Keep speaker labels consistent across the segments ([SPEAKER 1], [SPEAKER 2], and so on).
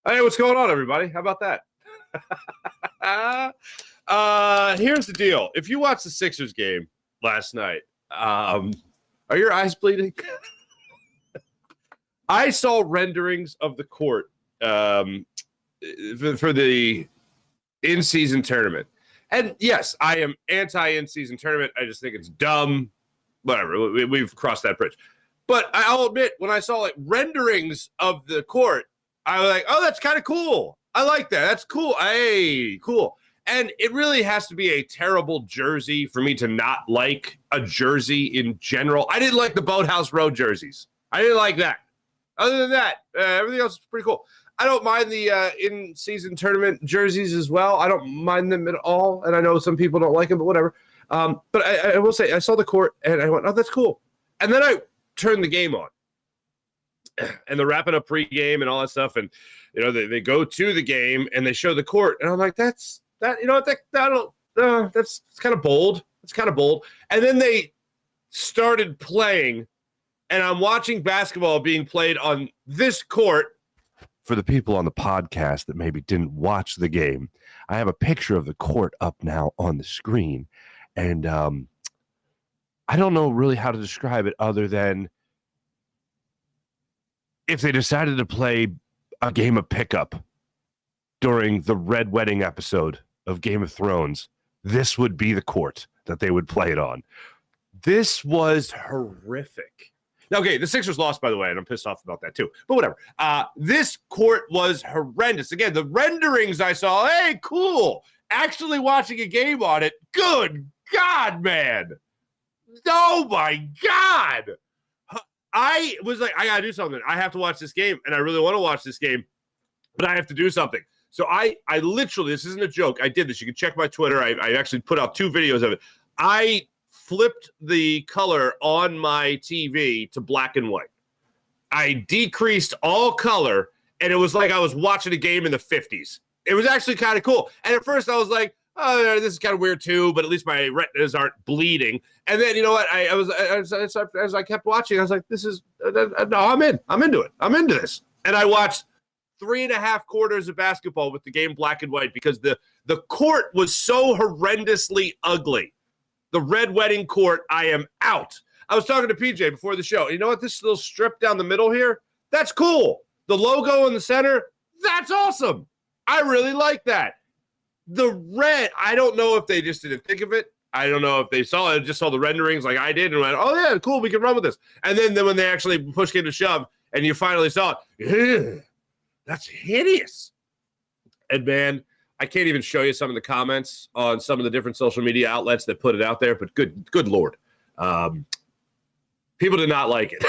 [SPEAKER 1] Hey, what's going on, everybody? How about that? Here's the deal. If you watched the Sixers game last night, are your eyes bleeding? I saw renderings of the court for the in-season tournament. And yes, I am anti-in-season tournament. I just think it's dumb. Whatever. We've crossed that bridge. But I'll admit, when I saw renderings of the court, I was like, oh, that's kind of cool. I like that. That's cool. Hey, cool. And it really has to be a terrible jersey for me to not like a jersey in general. I didn't like the Boathouse Road jerseys. I didn't like that. Other than that, everything else is pretty cool. I don't mind the in-season tournament jerseys as well. I don't mind them at all. And I know some people don't like them, but whatever. But I will say, I saw the court, and I went, oh, that's cool. And then I turned the game on. And they're wrapping up pregame and all that stuff. And, they go to the game, and they show the court. And I'm like, that's kind of bold. It's kind of bold. And then they started playing, and I'm watching basketball being played on this court. For the people on the podcast that maybe didn't watch the game, I have a picture of the court up now on the screen. And I don't know really how to describe it other than if they decided to play a game of pickup during the Red Wedding episode of Game of Thrones, this would be the court that they would play it on. This was horrific. Now, okay, the Sixers lost, by the way, and I'm pissed off about that too. But whatever. This court was horrendous. Again, the renderings I saw, hey, cool. Actually watching a game on it, good God, man. Oh, my God. I was like, I got to do something. I have to watch this game, and I really want to watch this game, but I have to do something. So I literally, this isn't a joke. I did this. You can check my Twitter. I actually put out 2 videos of it. I flipped the color on my TV to black and white. I decreased all color, and it was like I was watching a game in the 50s. It was actually kind of cool. And at first I was like, oh, this is kind of weird too, but at least my retinas aren't bleeding. And then, you know what? As I kept watching, I was like, this is, no, I'm in. I'm into it. I'm into this. And I watched 3.5 quarters of basketball with the game black and white because the court was so horrendously ugly. The Red Wedding court, I am out. I was talking to PJ before the show. You know what? This little strip down the middle here, that's cool. The logo in the center, that's awesome. I really like that. The red, I don't know if they just didn't think of it. I don't know if they saw it, just saw the renderings like I did and went, oh, yeah, cool, we can run with this. And then when they actually push came to shove and you finally saw it, that's hideous. And, man, I can't even show you some of the comments on some of the different social media outlets that put it out there, but good Lord. People did not like it.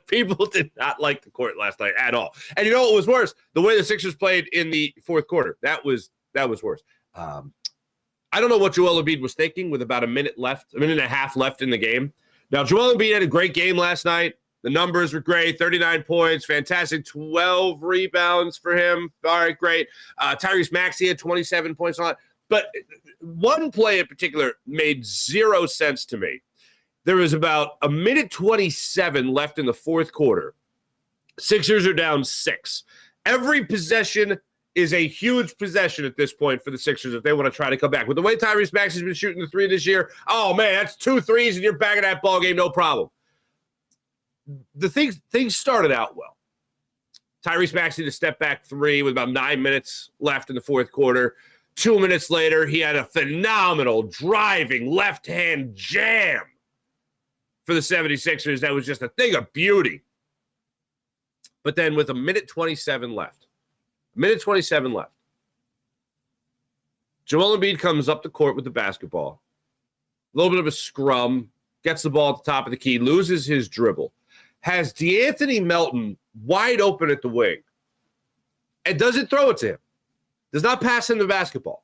[SPEAKER 1] People did not like the court last night at all. And you know what was worse? The way the Sixers played in the fourth quarter. That was worse. I don't know what Joel Embiid was thinking with about a minute and a half left in the game. Now, Joel Embiid had a great game last night. The numbers were great, 39 points, fantastic, 12 rebounds for him. All right, great. Tyrese Maxey had 27 points on it. But one play in particular made zero sense to me. There was about a minute 27 left in the fourth quarter. Sixers are down 6. Every possession is a huge possession at this point for the Sixers if they want to try to come back. With the way Tyrese Maxey's been shooting the 3 this year, oh, man, that's 2 threes and you're back in that ball game, no problem. The things started out well. Tyrese Maxey to step back 3 with about 9 minutes left in the fourth quarter. 2 minutes later, he had a phenomenal driving left-hand jam for the 76ers. That was just a thing of beauty. But then with a minute 27 left, Joel Embiid comes up the court with the basketball. A little bit of a scrum, gets the ball at the top of the key, loses his dribble, has DeAnthony Melton wide open at the wing, and doesn't throw it to him. Does not pass him the basketball.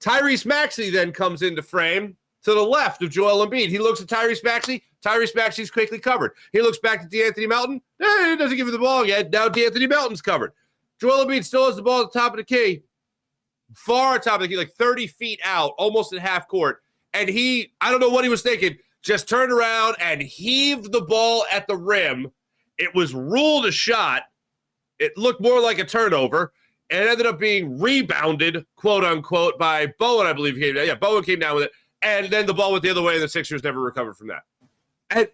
[SPEAKER 1] Tyrese Maxey then comes into frame to the left of Joel Embiid. He looks at Tyrese Maxey. Tyrese Maxey's quickly covered. He looks back to DeAnthony Melton. He doesn't give him the ball yet. Now DeAnthony Melton's covered. Joel Embiid still has the ball at the top of the key. Far top of the key, like 30 feet out, almost at half court. And I don't know what he was thinking, just turned around and heaved the ball at the rim. It was ruled a shot. It looked more like a turnover. and it ended up being rebounded, quote unquote, by Bowen, I believe. Bowen came down with it, and then the ball went the other way, and the Sixers never recovered from that. And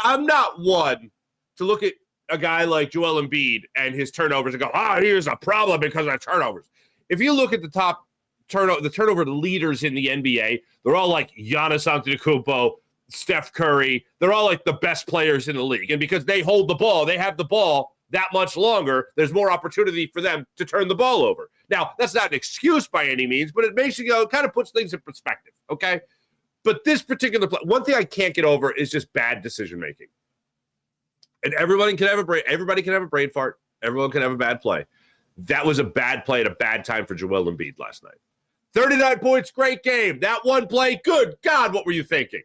[SPEAKER 1] I'm not one to look at a guy like Joel Embiid and his turnovers and go, here's a problem because of turnovers. If you look at the top turnover leaders in the NBA, they're all like Giannis Antetokounmpo, Steph Curry. They're all like the best players in the league. And because they hold the ball, they have the ball that much longer, there's more opportunity for them to turn the ball over. Now, that's not an excuse by any means, but it makes you kind of puts things in perspective, okay? But this particular play, one thing I can't get over is just bad decision-making. And everybody can have a brain fart. Everyone can have a bad play. That was a bad play at a bad time for Joel Embiid last night. 39 points, great game. That one play, good God, what were you thinking?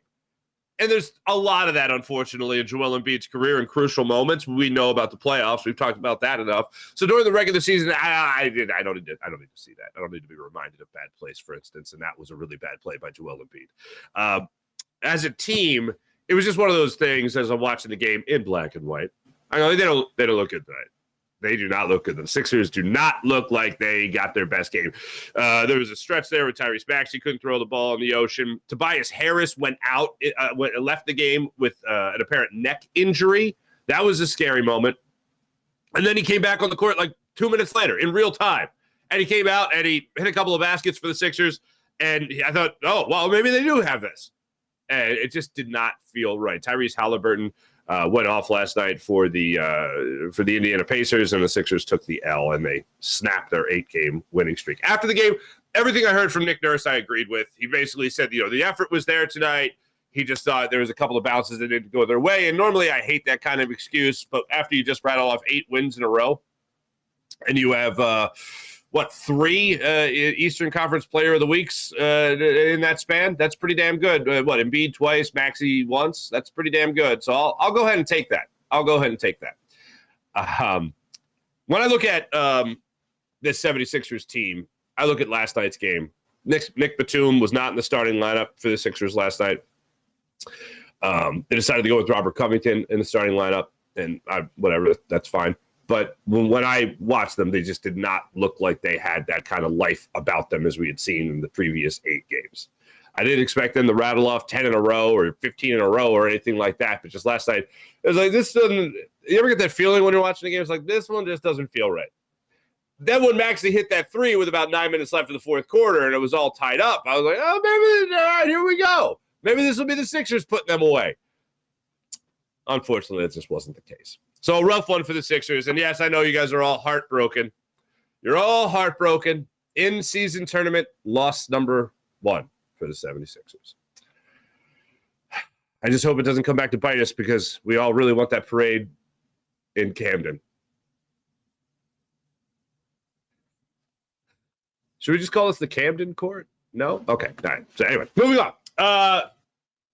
[SPEAKER 1] And there's a lot of that, unfortunately, in Joel Embiid's career in crucial moments. We know about the playoffs. We've talked about that enough. So during the regular season, I don't need to see that. I don't need to be reminded of bad plays, for instance, and that was a really bad play by Joel Embiid. As a team, it was just one of those things as I'm watching the game in black and white. I know they don't look good tonight. They do not look good. The Sixers do not look like they got their best game. There was a stretch there with Tyrese Maxey couldn't throw the ball in the ocean. Tobias Harris went out, left the game with an apparent neck injury. That was a scary moment. And then he came back on the court like 2 minutes later in real time. And he came out and he hit a couple of baskets for the Sixers. And I thought, maybe they do have this. And it just did not feel right. Tyrese Halliburton went off last night for the Indiana Pacers, and the Sixers took the L, and they snapped their 8-game winning streak. After the game, everything I heard from Nick Nurse I agreed with. He basically said, the effort was there tonight. He just thought there was a couple of bounces that didn't go their way, and normally I hate that kind of excuse, but after you just rattle off 8 wins in a row, and you have 3 Eastern Conference Player of the Weeks in that span? That's pretty damn good. Embiid twice, Maxey once? That's pretty damn good. So I'll go ahead and take that. When I look at this 76ers team, I look at last night's game. Nick Batum was not in the starting lineup for the Sixers last night. They decided to go with Robert Covington in the starting lineup, and whatever, that's fine. But when I watched them, they just did not look like they had that kind of life about them as we had seen in the previous 8 games. I didn't expect them to rattle off 10 in a row or 15 in a row or anything like that. But just last night, it was like, this doesn't – you ever get that feeling when you're watching the game? It's like, this one just doesn't feel right. Then when Maxey hit that 3 with about 9 minutes left in the fourth quarter and it was all tied up, I was like, maybe, all right, here we go. Maybe this will be the Sixers putting them away. Unfortunately, that just wasn't the case. So a rough one for the Sixers. And yes, I know you guys are all heartbroken. You're all heartbroken. In-season tournament loss number 1 for the 76ers. I just hope it doesn't come back to bite us because we all really want that parade in Camden. Should we just call this the Camden Court? No? Okay. All right. So anyway, moving on.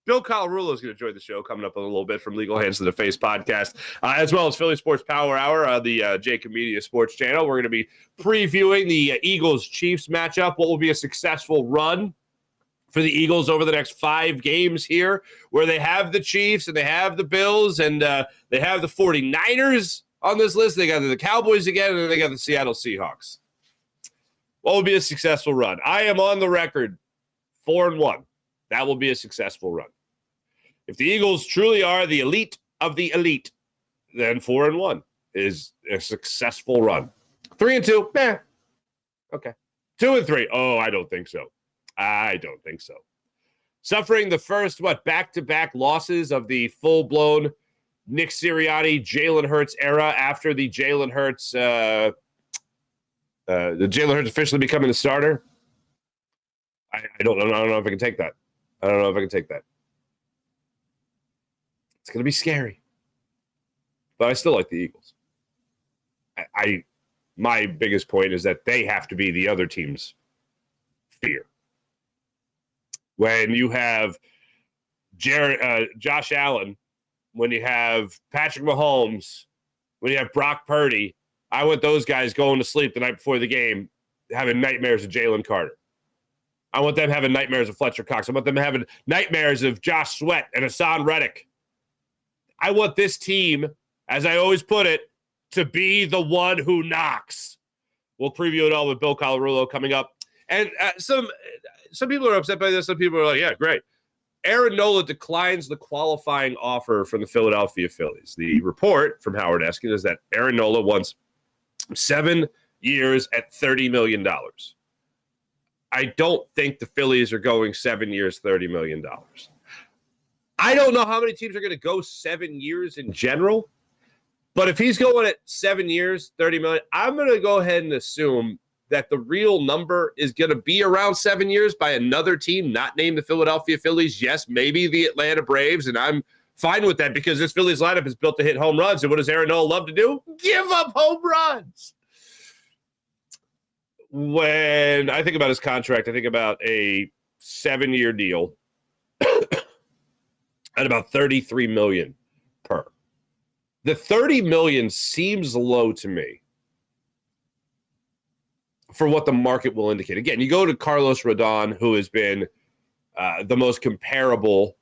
[SPEAKER 1] Bill Colarulo is going to join the show coming up in a little bit from Legal Hands to the Face podcast, as well as Philly Sports Power Hour on the Jacob Media Sports Channel. We're going to be previewing the Eagles-Chiefs matchup, what will be a successful run for the Eagles over the next 5 games here, where they have the Chiefs and they have the Bills and they have the 49ers on this list. They got the Cowboys again, and then they got the Seattle Seahawks. What will be a successful run? I am on the record 4-1. That will be a successful run. If the Eagles truly are the elite of the elite, then 4-1 is a successful run. 3-2, okay. 2-3, I don't think so. Suffering the first, back-to-back losses of the full-blown Nick Sirianni, Jalen Hurts era after the Jalen Hurts officially becoming the starter. I don't know if I can take that. It's going to be scary. But I still like the Eagles. My biggest point is that they have to be the other team's fear. When you have Josh Allen, when you have Patrick Mahomes, when you have Brock Purdy, I want those guys going to sleep the night before the game having nightmares of Jalen Carter. I want them having nightmares of Fletcher Cox. I want them having nightmares of Josh Sweat and Hassan Reddick. I want this team, as I always put it, to be the one who knocks. We'll preview it all with Bill Colarulo coming up. And some people are upset by this. Some people are like, yeah, great. Aaron Nola declines the qualifying offer from the Philadelphia Phillies. The report from Howard Eskin is that Aaron Nola wants 7 years at $30 million. I don't think the Phillies are going 7 years, $30 million. I don't know how many teams are going to go 7 years in general, but if he's going at 7 years, $30 million, I'm going to go ahead and assume that the real number is going to be around 7 years by another team, not named the Philadelphia Phillies. Yes, maybe the Atlanta Braves, and I'm fine with that because this Phillies lineup is built to hit home runs. And what does Aaron Nola love to do? Give up home runs. When I think about his contract, I think about a 7-year deal at about $33 million per. The $30 million seems low to me for what the market will indicate. Again, you go to Carlos Rodon, who has been the most comparable,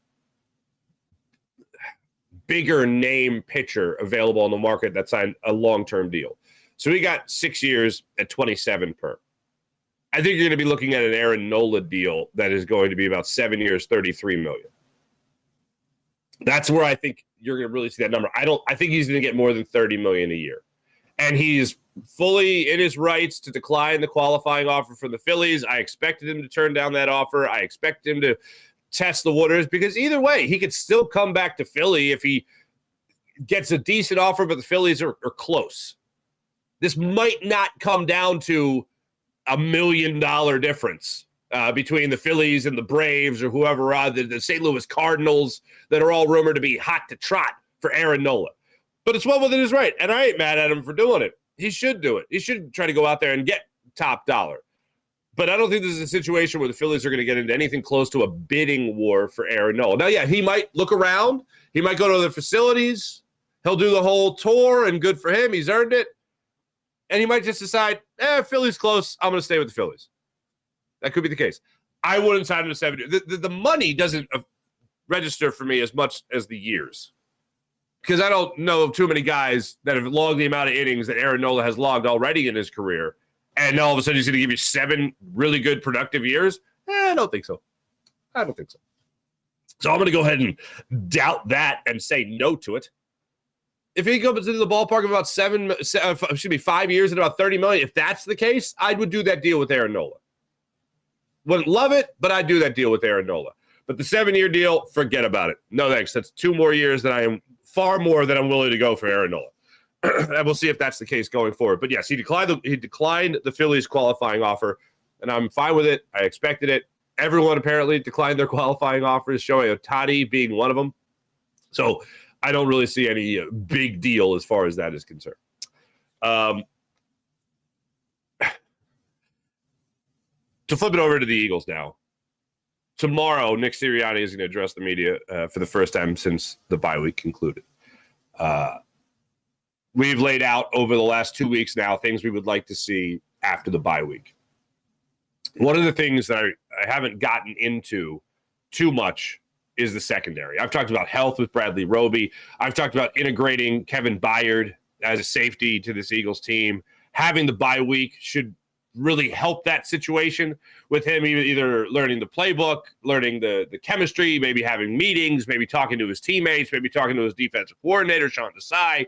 [SPEAKER 1] bigger name pitcher available on the market that signed a long-term deal. So he got 6 years at 27 per. I think you're going to be looking at an Aaron Nola deal that is going to be about 7 years, $33 million. That's where I think you're going to really see that number. I think he's going to get more than $30 million a year. And he's fully in his rights to decline the qualifying offer from the Phillies. I expected him to turn down that offer. I expect him to test the waters because either way, he could still come back to Philly if he gets a decent offer, but the Phillies are close. This might not come down to $1 million difference between the Phillies and the Braves or whoever, the St. Louis Cardinals that are all rumored to be hot to trot for Aaron Nola. But it's well within his right, and I ain't mad at him for doing it. He should do it. He should try to go out there and get top dollar. But I don't think this is a situation where the Phillies are going to get into anything close to a bidding war for Aaron Nola. Now, yeah, he might look around. He might go to the facilities. He'll do the whole tour, and good for him. He's earned it. And he might just decide, Philly's close. I'm going to stay with the Phillies. That could be the case. I wouldn't sign him to 7 years. The money doesn't register for me as much as the years. Because I don't know of too many guys that have logged the amount of innings that Aaron Nola has logged already in his career. And all of a sudden he's going to give you 7 really good productive years. I don't think so. So I'm going to go ahead and doubt that and say no to it. If he goes into the ballpark of about 5 years and about $30 million, if that's the case, I would do that deal with Aaron Nola. Wouldn't love it, but I'd do that deal with Aaron Nola. But the 7-year deal, forget about it. No thanks. That's 2 more years that I am far more than I'm willing to go for Aaron Nola. And we'll see if that's the case going forward. But yes, he declined the Phillies qualifying offer, and I'm fine with it. I expected it. Everyone apparently declined their qualifying offers, Shohei Ohtani being one of them. So I don't really see any big deal as far as that is concerned. To flip it over to the Eagles now. Tomorrow, Nick Sirianni is going to address the media for the first time since the bye week concluded. We've laid out over the last 2 weeks now things we would like to see after the bye week. One of the things that I haven't gotten into too much is the secondary. I've talked about health with Bradley Roby. I've talked about integrating Kevin Byard as a safety to this Eagles team. Having the bye week should really help that situation with him either learning the playbook, learning the chemistry, maybe having meetings, maybe talking to his teammates, maybe talking to his defensive coordinator, Sean Desai.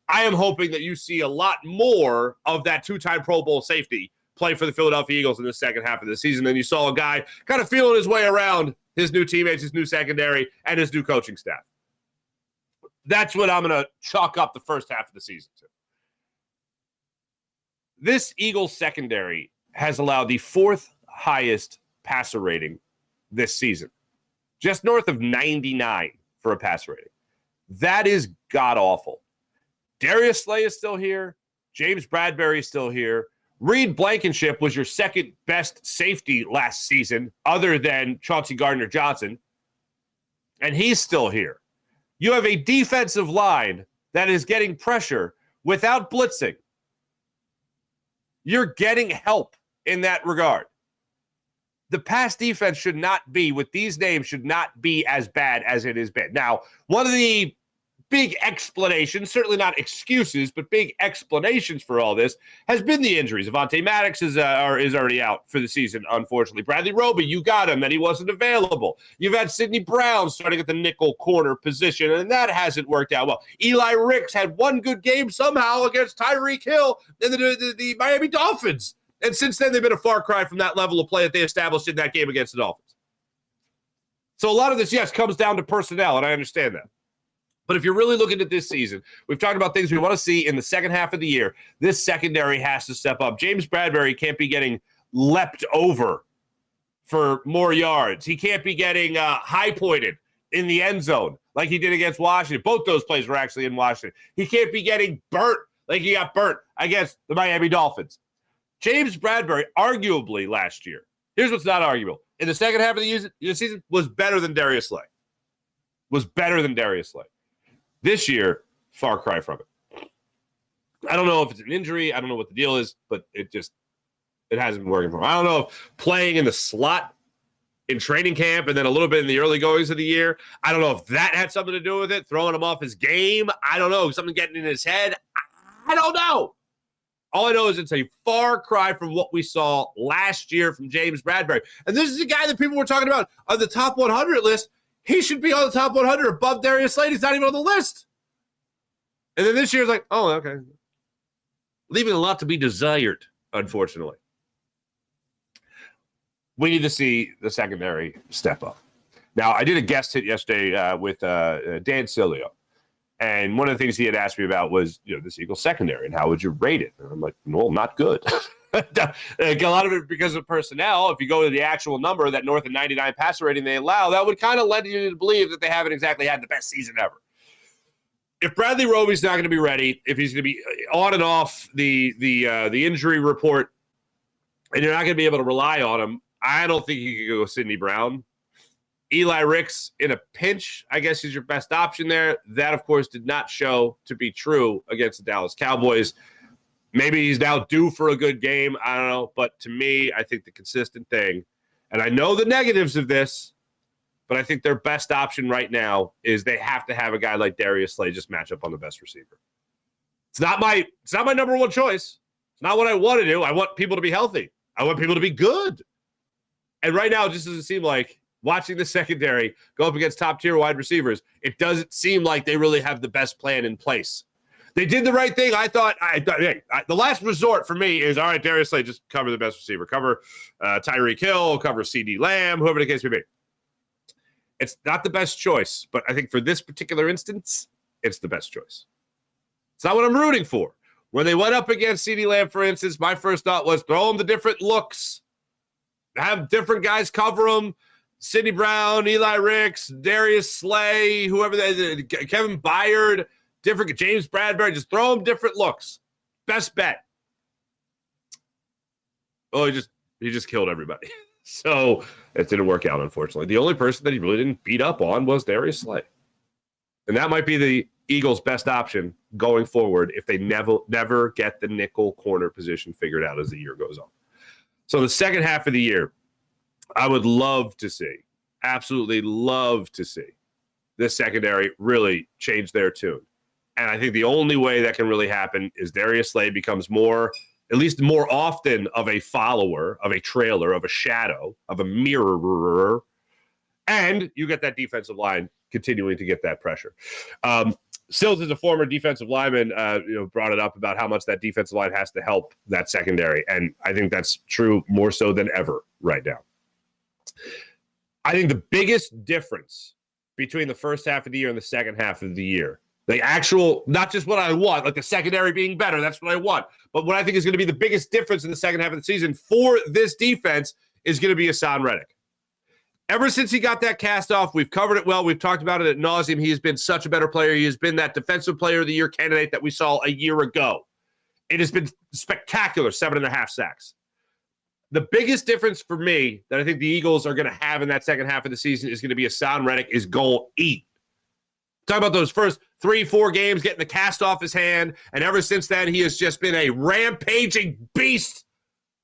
[SPEAKER 1] I am hoping that you see a lot more of that 2-time Pro Bowl safety play for the Philadelphia Eagles in the second half of the season than you saw a guy kind of feeling his way around his new teammates, his new secondary, and his new coaching staff. That's what I'm going to chalk up the first half of the season to. This Eagles secondary has allowed the 4th highest passer rating this season. Just north of 99 for a passer rating. That is god-awful. Darius Slay is still here. James Bradbury is still here. Reed Blankenship was your second best safety last season other than Chauncey Gardner-Johnson. And he's still here. You have a defensive line that is getting pressure without blitzing. You're getting help in that regard. The pass defense should not be, with these names, should not be as bad as it has been. Now, one of the big explanations, certainly not excuses, but big explanations for all this, has been the injuries. Avonte Maddox is already out for the season, unfortunately. Bradley Roby, you got him, and he wasn't available. You've had Sidney Brown starting at the nickel corner position, and that hasn't worked out well. Eli Ricks had one good game somehow against Tyreek Hill and the Miami Dolphins. And since then, they've been a far cry from that level of play that they established in that game against the Dolphins. So a lot of this, yes, comes down to personnel, and I understand that. But if you're really looking at this season, we've talked about things we want to see in the second half of the year. This secondary has to step up. James Bradberry can't be getting leapt over for more yards. He can't be getting high-pointed in the end zone like he did against Washington. Both those plays were actually in Washington. He can't be getting burnt like he got burnt against the Miami Dolphins. James Bradberry, arguably last year, here's what's not arguable. In the second half of the season, was better than Darius Slay. This year, far cry from it. I don't know if it's an injury. I don't know what the deal is, but it hasn't been working for him. I don't know if playing in the slot in training camp and then a little bit in the early goings of the year, I don't know if that had something to do with it, throwing him off his game. I don't know, something getting in his head. I don't know. All I know is it's a far cry from what we saw last year from James Bradberry. And this is a guy that people were talking about on the top 100 list. He should be on the top 100 above Darius Slay. He's not even on the list. And then this year's like, oh, okay. Leaving a lot to be desired, unfortunately. We need to see the secondary step up. Now, I did a guest hit yesterday with Dan Silio. And one of the things he had asked me about was, this Eagles secondary and how would you rate it? And I'm like, well, not good. A lot of it because of personnel. If you go to the actual number, that north of 99 passer rating they allow, that would kind of lead you to believe that they haven't exactly had the best season ever. If Bradley Roby's not going to be ready, if he's going to be on and off the injury report, and you're not going to be able to rely on him, I don't think you can go Sidney Brown. Eli Ricks in a pinch, I guess, is your best option there. That, of course, did not show to be true against the Dallas Cowboys. Maybe he's now due for a good game. I don't know. But to me, I think the consistent thing, and I know the negatives of this, but I think their best option right now is they have to have a guy like Darius Slay just match up on the best receiver. It's not my number one choice. It's not what I want to do. I want people to be healthy. I want people to be good. And right now, it just doesn't seem like watching the secondary go up against top-tier wide receivers, it doesn't seem like they really have the best plan in place. They did the right thing. I thought the last resort for me is, all right, Darius Slay, just cover the best receiver. Cover Tyreek Hill, cover CD Lamb, whoever the case may be. It's not the best choice, but I think for this particular instance, it's the best choice. It's not what I'm rooting for. When they went up against CD Lamb, for instance, my first thought was throw them the different looks. Have different guys cover them. Sidney Brown, Eli Ricks, Darius Slay, whoever Kevin Byard, different James Bradberry, just throw them different looks. Best bet. Oh, he just killed everybody. So it didn't work out, unfortunately. The only person that he really didn't beat up on was Darius Slay. And that might be the Eagles' best option going forward if they never get the nickel corner position figured out as the year goes on. So the second half of the year, I would love to see, absolutely love to see this secondary really change their tune. And I think the only way that can really happen is Darius Slay becomes at least more often of a follower, of a trailer, of a shadow, of a mirrorer. And you get that defensive line continuing to get that pressure. Sills is a former defensive lineman, brought it up about how much that defensive line has to help that secondary. And I think that's true more so than ever right now. I think the biggest difference between the first half of the year and the second half of the year, the actual, not just what I want, like the secondary being better, that's what I want, but what I think is going to be the biggest difference in the second half of the season for this defense is going to be Hassan Reddick. Ever since he got that cast off, we've covered it well. We've talked about it ad nauseum. He has been such a better player. He has been that defensive player of the year candidate that we saw a year ago. It has been spectacular, 7.5 sacks. The biggest difference for me that I think the Eagles are going to have in that second half of the season is going to be Hassan Reddick is going to eat. Talk about those first 3-4 games, getting the cast off his hand, and ever since then, he has just been a rampaging beast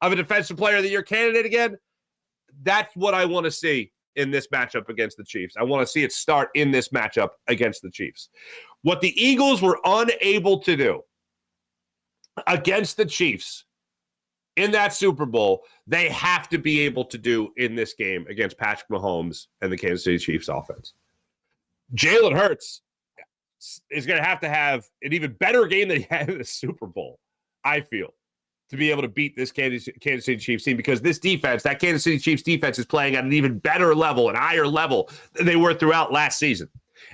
[SPEAKER 1] of a defensive player of the year candidate again. That's what I want to see in this matchup against the Chiefs. I want to see it start in this matchup against the Chiefs. What the Eagles were unable to do against the Chiefs in that Super Bowl, they have to be able to do in this game against Patrick Mahomes and the Kansas City Chiefs offense. Jalen Hurts is going to have an even better game than he had in the Super Bowl, I feel, to be able to beat this Kansas City Chiefs team, because this defense, that Kansas City Chiefs defense, is playing at an even better level, an higher level than they were throughout last season.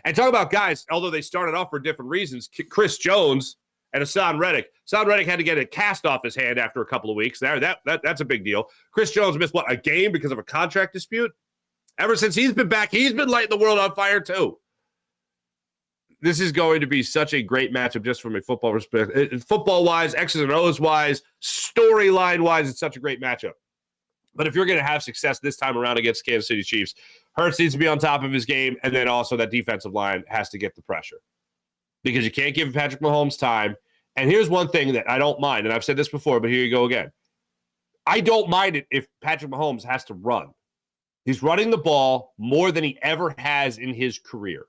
[SPEAKER 1] And talk about guys, although they started off for different reasons, Chris Jones and Hassan Reddick. Hassan Reddick had to get a cast off his hand after a couple of weeks. That's a big deal. Chris Jones missed, a game because of a contract dispute? Ever since he's been back, he's been lighting the world on fire too. This is going to be such a great matchup just from a football perspective. Football-wise, X's and O's-wise, storyline-wise, it's such a great matchup. But if you're going to have success this time around against Kansas City Chiefs, Hurts needs to be on top of his game, and then also that defensive line has to get the pressure. Because you can't give Patrick Mahomes time. And here's one thing that I don't mind, and I've said this before, but here you go again. I don't mind it if Patrick Mahomes has to run. He's running the ball more than he ever has in his career.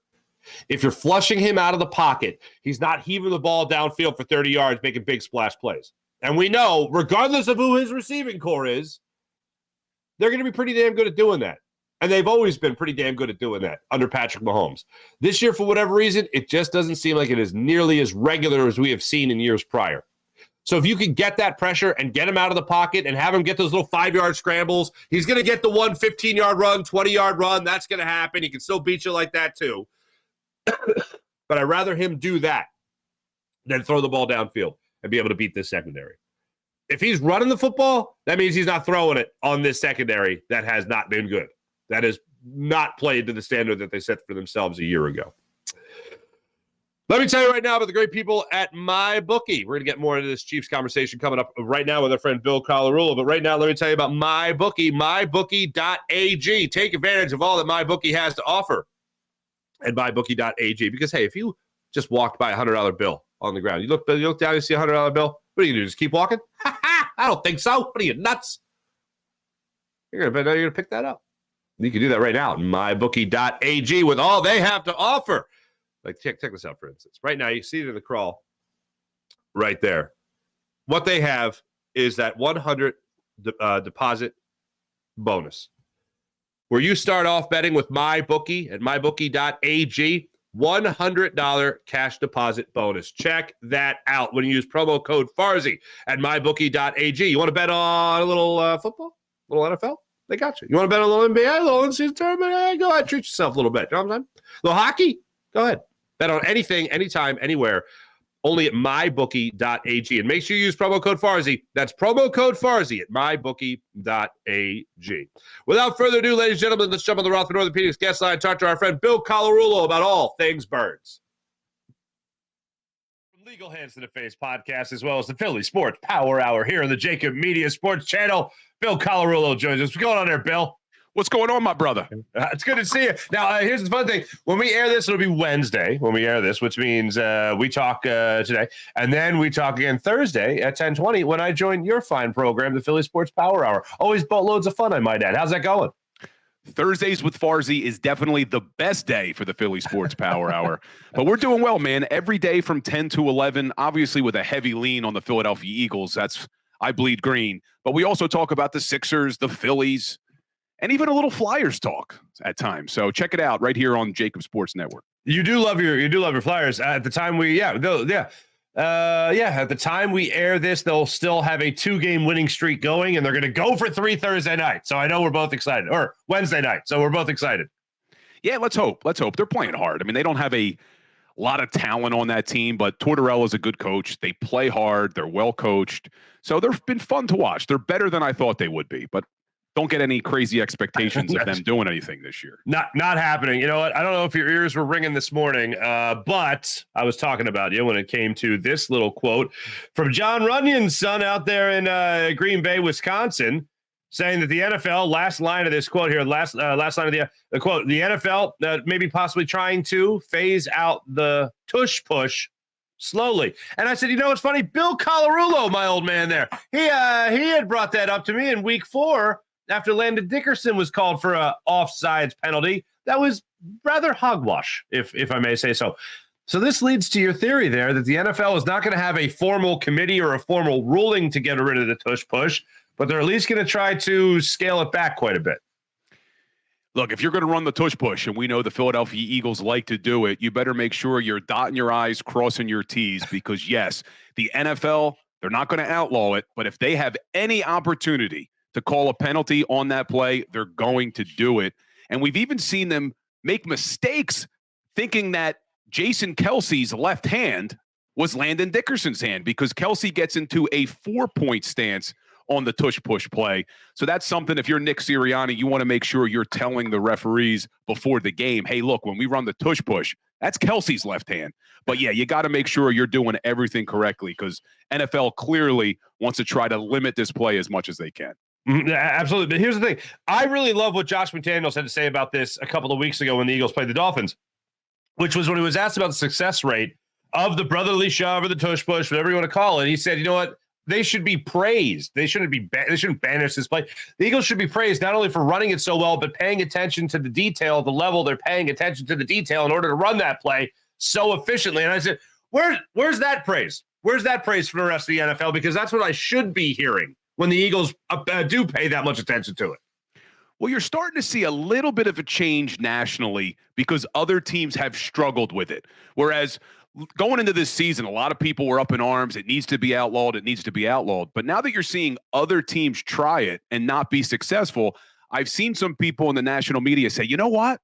[SPEAKER 1] If you're flushing him out of the pocket, he's not heaving the ball downfield for 30 yards, making big splash plays. And we know, regardless of who his receiving core is, they're going to be pretty damn good at doing that. And they've always been pretty damn good at doing that under Patrick Mahomes. This year, for whatever reason, it just doesn't seem like it is nearly as regular as we have seen in years prior. So if you can get that pressure and get him out of the pocket and have him get those little 5-yard scrambles, he's going to get the one 15-yard run, 20-yard run. That's going to happen. He can still beat you like that too. But I'd rather him do that than throw the ball downfield and be able to beat this secondary. If he's running the football, that means he's not throwing it on this secondary that has not been good. That has not played to the standard that they set for themselves a year ago. Let me tell you right now about the great people at MyBookie. We're going to get more into this Chiefs conversation coming up right now with our friend Bill Colarulo. But right now, let me tell you about MyBookie, mybookie.ag. Take advantage of all that MyBookie has to offer at mybookie.ag. Because, hey, if you just walked by a $100 bill on the ground, you look down, you see a $100 bill, what are you going to do, just keep walking? I don't think so. What are you, nuts? You're going to pick that up. You can do that right now at mybookie.ag with all they have to offer. Like, check this out, for instance. Right now, you see it in the crawl right there. What they have is that 100 deposit bonus, where you start off betting with MyBookie at mybookie.ag, $100 cash deposit bonus. Check that out when you use promo code Farzy at mybookie.ag. You want to bet on a little football, a little NFL? They got you. You want to bet on a little NBA, a little in-season tournament? Go ahead, treat yourself a little bit. You know what I'm saying? A little hockey? Go ahead. Bet on anything, anytime, anywhere. Only at mybookie.ag. And make sure you use promo code Farzy. That's promo code Farzy at mybookie.ag. Without further ado, ladies and gentlemen, let's jump on the Roth and Orthopedics guest line and talk to our friend Bill Colarulo about all things birds. From Legal Hands to the Face podcast, as well as the Philly Sports Power Hour here on the Jacob Media Sports Channel, Bill Colarulo joins us. What's going on there, Bill?
[SPEAKER 2] What's going on, my brother?
[SPEAKER 1] It's good to see you. Now, here's the fun thing. When we air this, it'll be Wednesday when we air this, which means we talk today. And then we talk again Thursday at 10:20 when I join your fine program, the Philly Sports Power Hour. Always boatloads of fun, I might add. How's that going?
[SPEAKER 2] Thursdays with Farzy is definitely the best day for the Philly Sports Power Hour. But we're doing well, man. Every day from 10 to 11, obviously with a heavy lean on the Philadelphia Eagles. That's I bleed green. But we also talk about the Sixers, the Phillies, and even a little Flyers talk at times. So check it out right here on Jacob Sports Network.
[SPEAKER 1] You do love your Flyers. At the time at the time we air this, they'll still have a 2-game winning streak going, and they're going to go for 3 Thursday night. So I know we're both excited, or Wednesday night. So we're both excited.
[SPEAKER 2] Yeah, let's hope. They're playing hard. I mean, they don't have a lot of talent on that team, but Tortorella is a good coach. They play hard. They're well coached. So they've been fun to watch. They're better than I thought they would be, but don't get any crazy expectations of them doing anything this year.
[SPEAKER 1] Not happening. You know what? I don't know if your ears were ringing this morning, but I was talking about you when it came to this little quote from John Runyon's son out there in Green Bay, Wisconsin, saying that the NFL, last line of this quote here, last line of the quote, the NFL maybe possibly trying to phase out the tush push slowly. And I said, you know what's funny? Bill Colarulo, my old man there, he had brought that up to me in week 4. after Landon Dickerson was called for a offsides penalty. That was rather hogwash, if I may say so. So this leads to your theory there that the NFL is not going to have a formal committee or a formal ruling to get rid of the tush push, but they're at least going to try to scale it back quite a bit.
[SPEAKER 2] Look, if you're going to run the tush push, and we know the Philadelphia Eagles like to do it, you better make sure you're dotting your I's, crossing your T's, because yes, the NFL, they're not going to outlaw it, but if they have any opportunity to call a penalty on that play, they're going to do it. And we've even seen them make mistakes thinking that Jason Kelsey's left hand was Landon Dickerson's hand, because Kelsey gets into a 4-point stance on the tush push play. So that's something, if you're Nick Sirianni, you want to make sure you're telling the referees before the game, hey, look, when we run the tush push, that's Kelsey's left hand. But yeah, you got to make sure you're doing everything correctly, because NFL clearly wants to try to limit this play as much as they can.
[SPEAKER 1] Absolutely. But here's the thing. I really love what Josh McDaniels had to say about this a couple of weeks ago when the Eagles played the Dolphins, which was when he was asked about the success rate of the brotherly shove or the tush push, whatever you want to call it. He said, you know what? They should be praised. They shouldn't banish this play. The Eagles should be praised not only for running it so well, but paying attention to the detail, the level they're paying attention to the detail in order to run that play so efficiently. And I said, where's that praise? Where's that praise for the rest of the NFL? Because that's what I should be hearing when the Eagles do pay that much attention to it.
[SPEAKER 2] Well, you're starting to see a little bit of a change nationally because other teams have struggled with it. Whereas going into this season, a lot of people were up in arms. It needs to be outlawed. It needs to be outlawed. But now that you're seeing other teams try it and not be successful, I've seen some people in the national media say, you know what?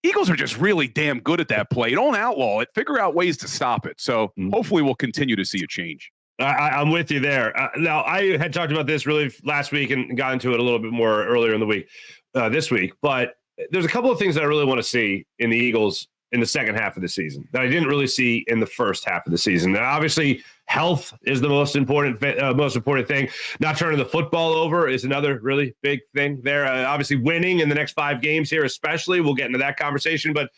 [SPEAKER 2] Eagles are just really damn good at that play. Don't outlaw it. Figure out ways to stop it. So hopefully we'll continue to see a change.
[SPEAKER 1] I'm with you there. Now, I had talked about this really last week and got into it a little bit more earlier in the week, this week. But there's a couple of things that I really want to see in the Eagles in the second half of the season that I didn't really see in the first half of the season. Now, obviously, health is the most important thing. Not turning the football over is another really big thing there. Obviously, winning in the next 5 games here, especially. We'll get into that conversation. But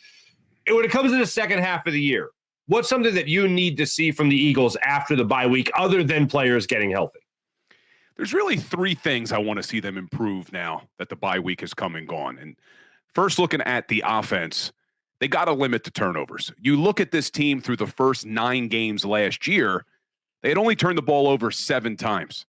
[SPEAKER 1] when it comes to the second half of the year, what's something that you need to see from the Eagles after the bye week other than players getting healthy?
[SPEAKER 2] There's really 3 things I want to see them improve now that the bye week has come and gone. And first, looking at the offense, they got to limit the turnovers. You look at this team through the first 9 games last year, they had only turned the ball over 7 times.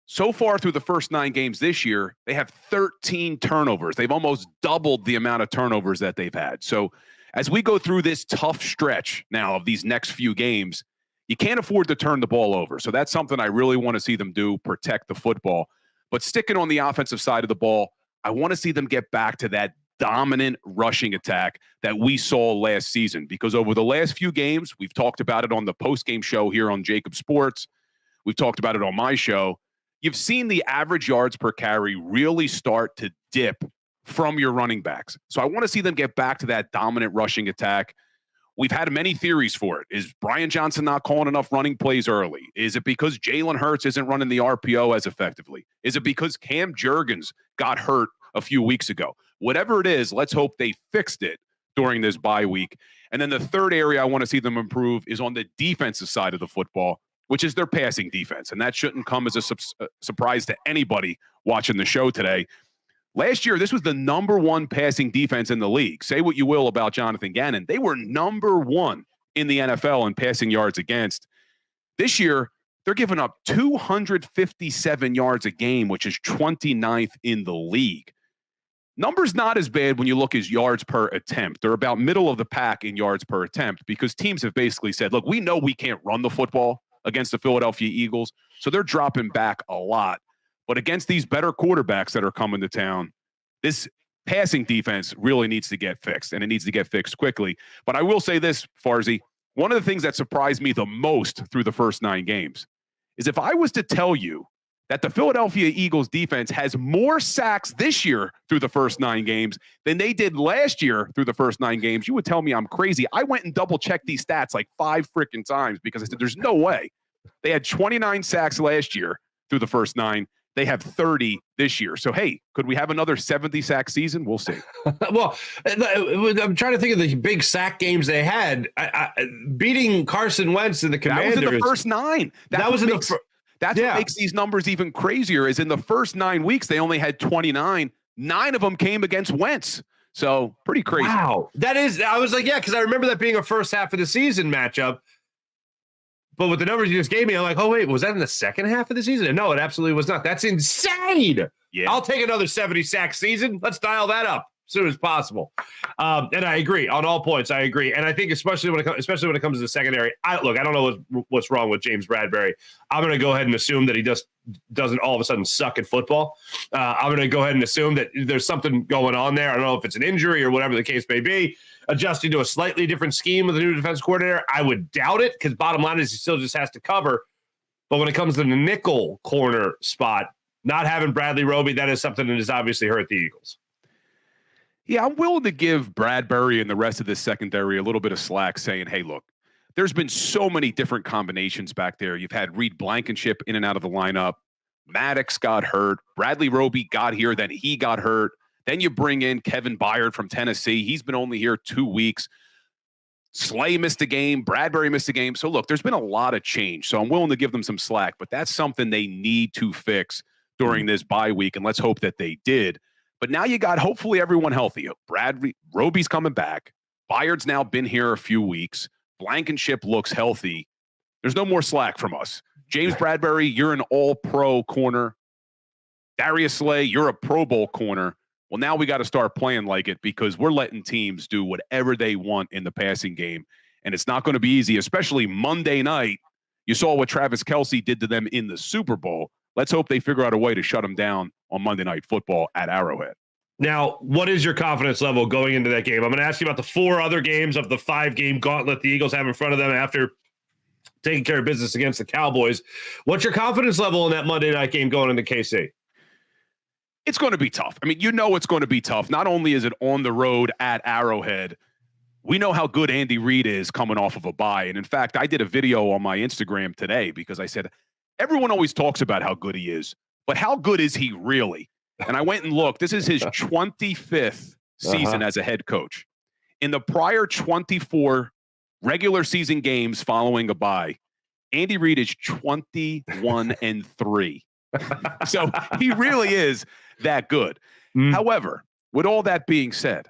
[SPEAKER 2] So far through the first 9 games this year, they have 13 turnovers. They've almost doubled the amount of turnovers that they've had. So as we go through this tough stretch now of these next few games, you can't afford to turn the ball over. So that's something I really want to see them do, protect the football. But sticking on the offensive side of the ball, I want to see them get back to that dominant rushing attack that we saw last season. Because over the last few games, we've talked about it on the post-game show here on Jacob Sports. We've talked about it on my show. You've seen the average yards per carry really start to dip from your running backs. So I want to see them get back to that dominant rushing attack. We've had many theories for it. Is Brian Johnson not calling enough running plays early? Is it because Jalen Hurts isn't running the RPO as effectively? Is it because Cam Jurgens got hurt a few weeks ago? Whatever it is, let's hope they fixed it during this bye week. And then the third area I want to see them improve is on the defensive side of the football, which is their passing defense. And that shouldn't come as a surprise to anybody watching the show today. Last year, this was the number 1 passing defense in the league. Say what you will about Jonathan Gannon. They were number 1 in the NFL in passing yards against. This year, they're giving up 257 yards a game, which is 29th in the league. Numbers not as bad when you look at yards per attempt. They're about middle of the pack in yards per attempt because teams have basically said, look, we know we can't run the football against the Philadelphia Eagles, so they're dropping back a lot. But against these better quarterbacks that are coming to town, this passing defense really needs to get fixed, and it needs to get fixed quickly. But I will say this, Farzy, one of the things that surprised me the most through the first 9 games is if I was to tell you that the Philadelphia Eagles defense has more sacks this year through the first 9 games than they did last year through the first 9 games, you would tell me I'm crazy. I went and double-checked these stats like 5 freaking times because I said, there's no way. They had 29 sacks last year through the first 9. They have 30 this year. So, hey, could we have another 70-sack season? We'll see.
[SPEAKER 1] Well, I'm trying to think of the big sack games they had. Beating Carson Wentz and the Commanders.
[SPEAKER 2] That was in the first 9. That's what makes these numbers even crazier is in the first 9 weeks, they only had 29. 9 of them came against Wentz. So pretty crazy.
[SPEAKER 1] Wow. That is, I was like, yeah, because I remember that being a first half of the season matchup. But with the numbers you just gave me, I'm like, oh, wait, was that in the second half of the season? And no, it absolutely was not. That's insane. Yeah. I'll take another 70 sack season. Let's dial that up as soon as possible. And I agree on all points. I agree. And I think especially when it comes to the secondary, I don't know what's wrong with James Bradberry. I'm going to go ahead and assume that he doesn't all of a sudden suck at football. I'm going to go ahead and assume that there's something going on there. I don't know if it's an injury or whatever the case may be. Adjusting to a slightly different scheme with the new defense coordinator, I would doubt it because bottom line is he still just has to cover. But when it comes to the nickel corner spot, not having Bradley Roby, that is something that has obviously hurt the Eagles.
[SPEAKER 2] Yeah, I'm willing to give Bradberry and the rest of the secondary a little bit of slack saying, hey, look, there's been so many different combinations back there. You've had Reed Blankenship in and out of the lineup. Maddox got hurt. Bradley Roby got here, then he got hurt. Then you bring in Kevin Byard from Tennessee. He's been only here 2 weeks. Slay missed a game. Bradberry missed a game. So, look, there's been a lot of change. So I'm willing to give them some slack. But that's something they need to fix during this bye week. And let's hope that they did. But now you got hopefully everyone healthy. Roby's coming back. Byard's now been here a few weeks. Blankenship looks healthy. There's no more slack from us. James Bradberry, you're an all-pro corner. Darius Slay, you're a Pro Bowl corner. Well, now we got to start playing like it because we're letting teams do whatever they want in the passing game. And it's not going to be easy, especially Monday night. You saw what Travis Kelce did to them in the Super Bowl. Let's hope they figure out a way to shut them down on Monday Night Football at Arrowhead.
[SPEAKER 1] Now, what is your confidence level going into that game? I'm going to ask you about the 4 other games of the 5-game gauntlet the Eagles have in front of them after taking care of business against the Cowboys. What's your confidence level in that Monday night game going into KC?
[SPEAKER 2] It's going to be tough. I mean, you know it's going to be tough. Not only is it on the road at Arrowhead, we know how good Andy Reid is coming off of a bye. And in fact, I did a video on my Instagram today because I said, everyone always talks about how good he is, but how good is he really? And I went and looked. This is his 25th season as a head coach. In the prior 24 regular season games following a bye, Andy Reid is 21-3. So he really is that good. However, with all that being said,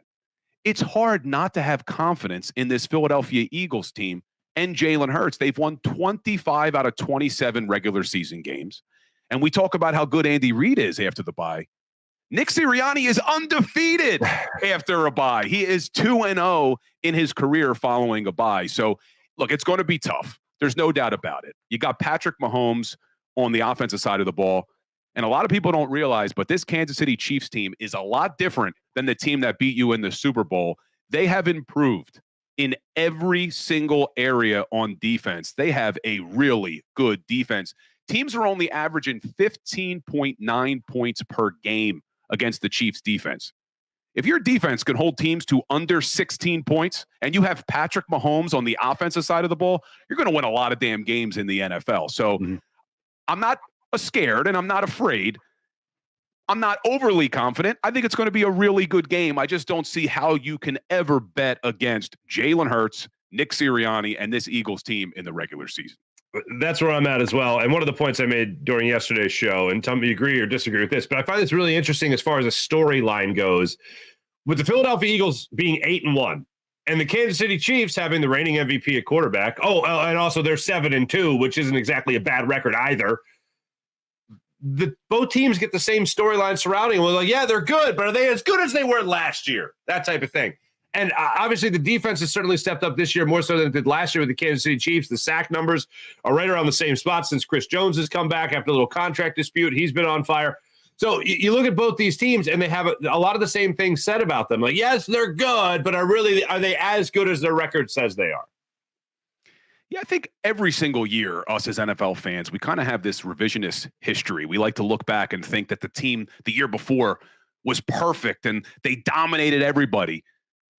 [SPEAKER 2] it's hard not to have confidence in this Philadelphia Eagles team and Jalen Hurts. They've won 25 out of 27 regular season games. And we talk about how good Andy Reid is after the bye. Nick Sirianni is undefeated after a bye. He is 2-0 in his career following a bye. So, look, it's going to be tough. There's no doubt about it. You got Patrick Mahomes on the offensive side of the ball. And a lot of people don't realize, but this Kansas City Chiefs team is a lot different than the team that beat you in the Super Bowl. They have improved in every single area on defense. They have a really good defense. Teams are only averaging 15.9 points per game against the Chiefs defense. If your defense can hold teams to under 16 points and you have Patrick Mahomes on the offensive side of the ball, you're going to win a lot of damn games in the NFL. So I'm not scared and I'm not afraid. I'm not overly confident. I think it's going to be a really good game. I just don't see how you can ever bet against Jalen Hurts, Nick Sirianni, and this Eagles team in the regular season.
[SPEAKER 1] That's where I'm at as well. And one of the points I made during yesterday's show, and tell me you agree or disagree with this, but I find this really interesting as far as a storyline goes. With the Philadelphia Eagles being 8-1 and the Kansas City Chiefs having the reigning MVP at quarterback. And also they're 7-2, which isn't exactly a bad record either. Both teams get the same storyline surrounding them. We're like, yeah, they're good, but are they as good as they were last year? That type of thing. And obviously the defense has certainly stepped up this year more so than it did last year with the Kansas City Chiefs. The sack numbers are right around the same spot since Chris Jones has come back after a little contract dispute. He's been on fire. So you look at both these teams and they have a lot of the same things said about them. Like, yes, they're good, but are they as good as their record says they are?
[SPEAKER 2] Yeah, I think every single year, us as NFL fans, we kind of have this revisionist history. We like to look back and think that the team the year before was perfect and they dominated everybody.